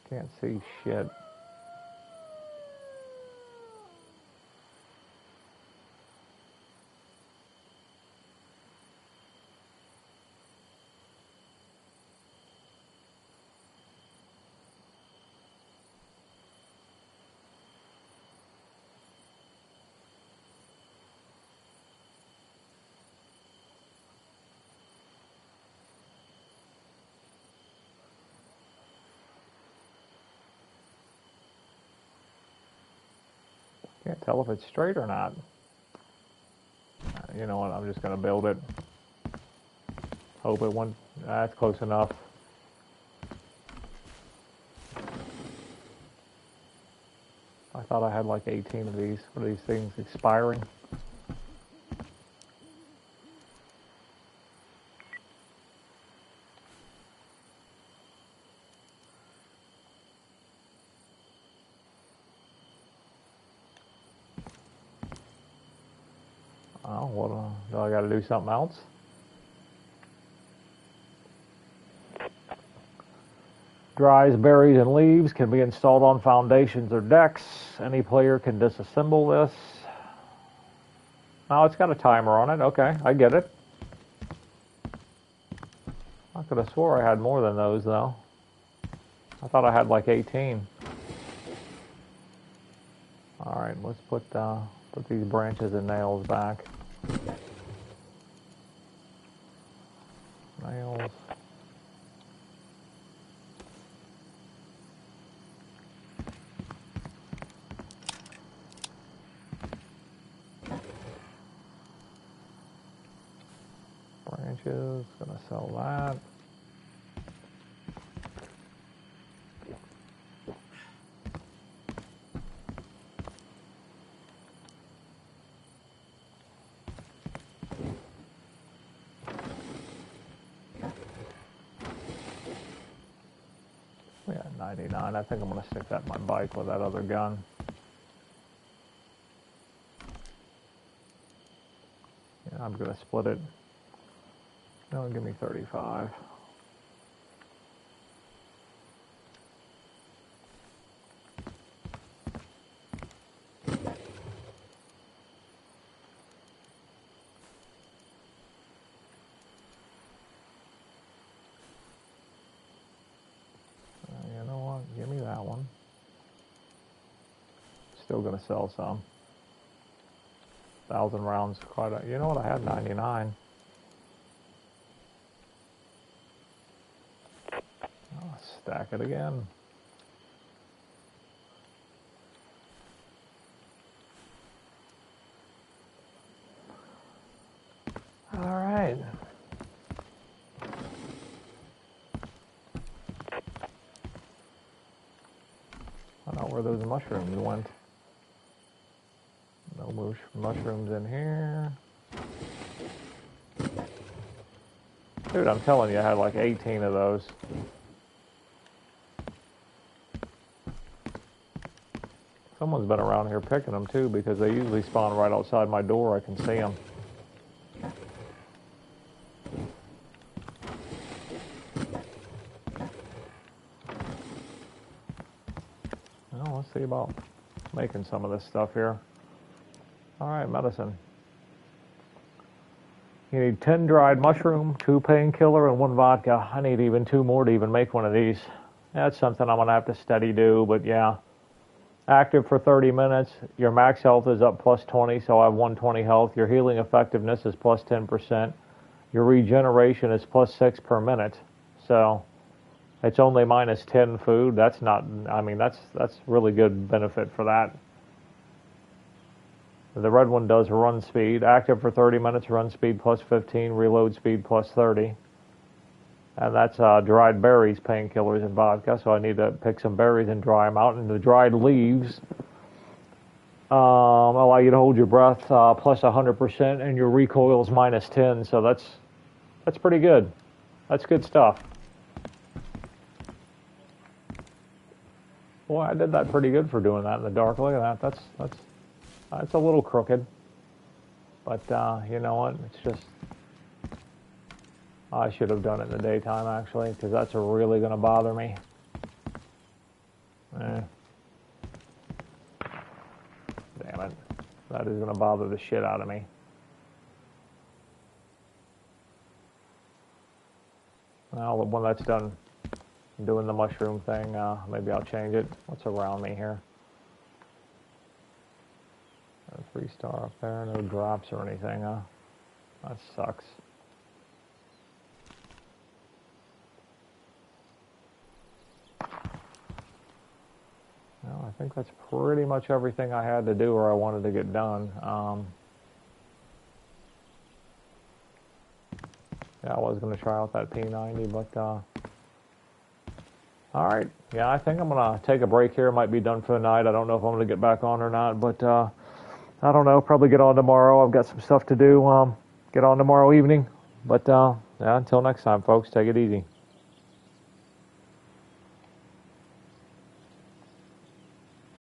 Can't see shit. Can't tell if it's straight or not. You know what? I'm just going to build it. Hope it went. That's close enough. I thought I had like 18 of these. What are these things expiring? Oh, what do I got to do something else? Dries, berries, and leaves can be installed on foundations or decks. Any player can disassemble this. Oh, it's got a timer on it. Okay, I get it. I could have swore I had more than those, though. I thought I had like 18. All right, let's put these branches and nails back. Nails. Branches, gonna sell that. Yeah, 99. I think I'm gonna stick that in my bike with that other gun. Yeah, I'm gonna split it. No, give me 35. You know what? Give me that one. Still gonna sell some. 1,000 rounds, quite a, you know what? I had 99. I'll stack it again. All right. I don't know where those mushrooms went. No mushrooms in here. Dude, I'm telling you, I had like 18 of those. Someone's been around here picking them too, because they usually spawn right outside my door. I can see them. Well, let's see about making some of this stuff here. All right, medicine. You need 10 dried mushroom, 2 painkiller, and 1 vodka. I need even 2 more to even make one of these. That's something I'm gonna have to steady do, but yeah. Active for 30 minutes. Your max health is up plus 20, so I have 120 health. Your healing effectiveness is plus 10%. Your regeneration is plus 6 per minute. So it's only minus 10 food. That's not, I mean, that's really good benefit for that. The red one does run speed. Active for 30 minutes, run speed plus 15, reload speed plus 30. And that's dried berries, painkillers, and vodka. So I need to pick some berries and dry them out. And the dried leaves allow you to hold your breath plus 100%, and your recoil is minus 10. So that's pretty good. That's good stuff. Boy, I did that pretty good for doing that in the dark. Look at that. That's a little crooked. But you know what? It's just, I should have done it in the daytime, actually, because that's really going to bother me. Damn it. That is going to bother the shit out of me. Well, when that's done doing the mushroom thing, maybe I'll change it. What's around me here? A 3-star up there. No drops or anything, huh? That sucks. Well, I think that's pretty much everything I had to do or I wanted to get done. Yeah, I was going to try out that P90, but all right. Yeah, I think I'm going to take a break here. Might be done for the night. I don't know if I'm going to get back on or not, but I don't know. Probably get on tomorrow. I've got some stuff to do. Get on tomorrow evening. But yeah, until next time, folks, take it easy.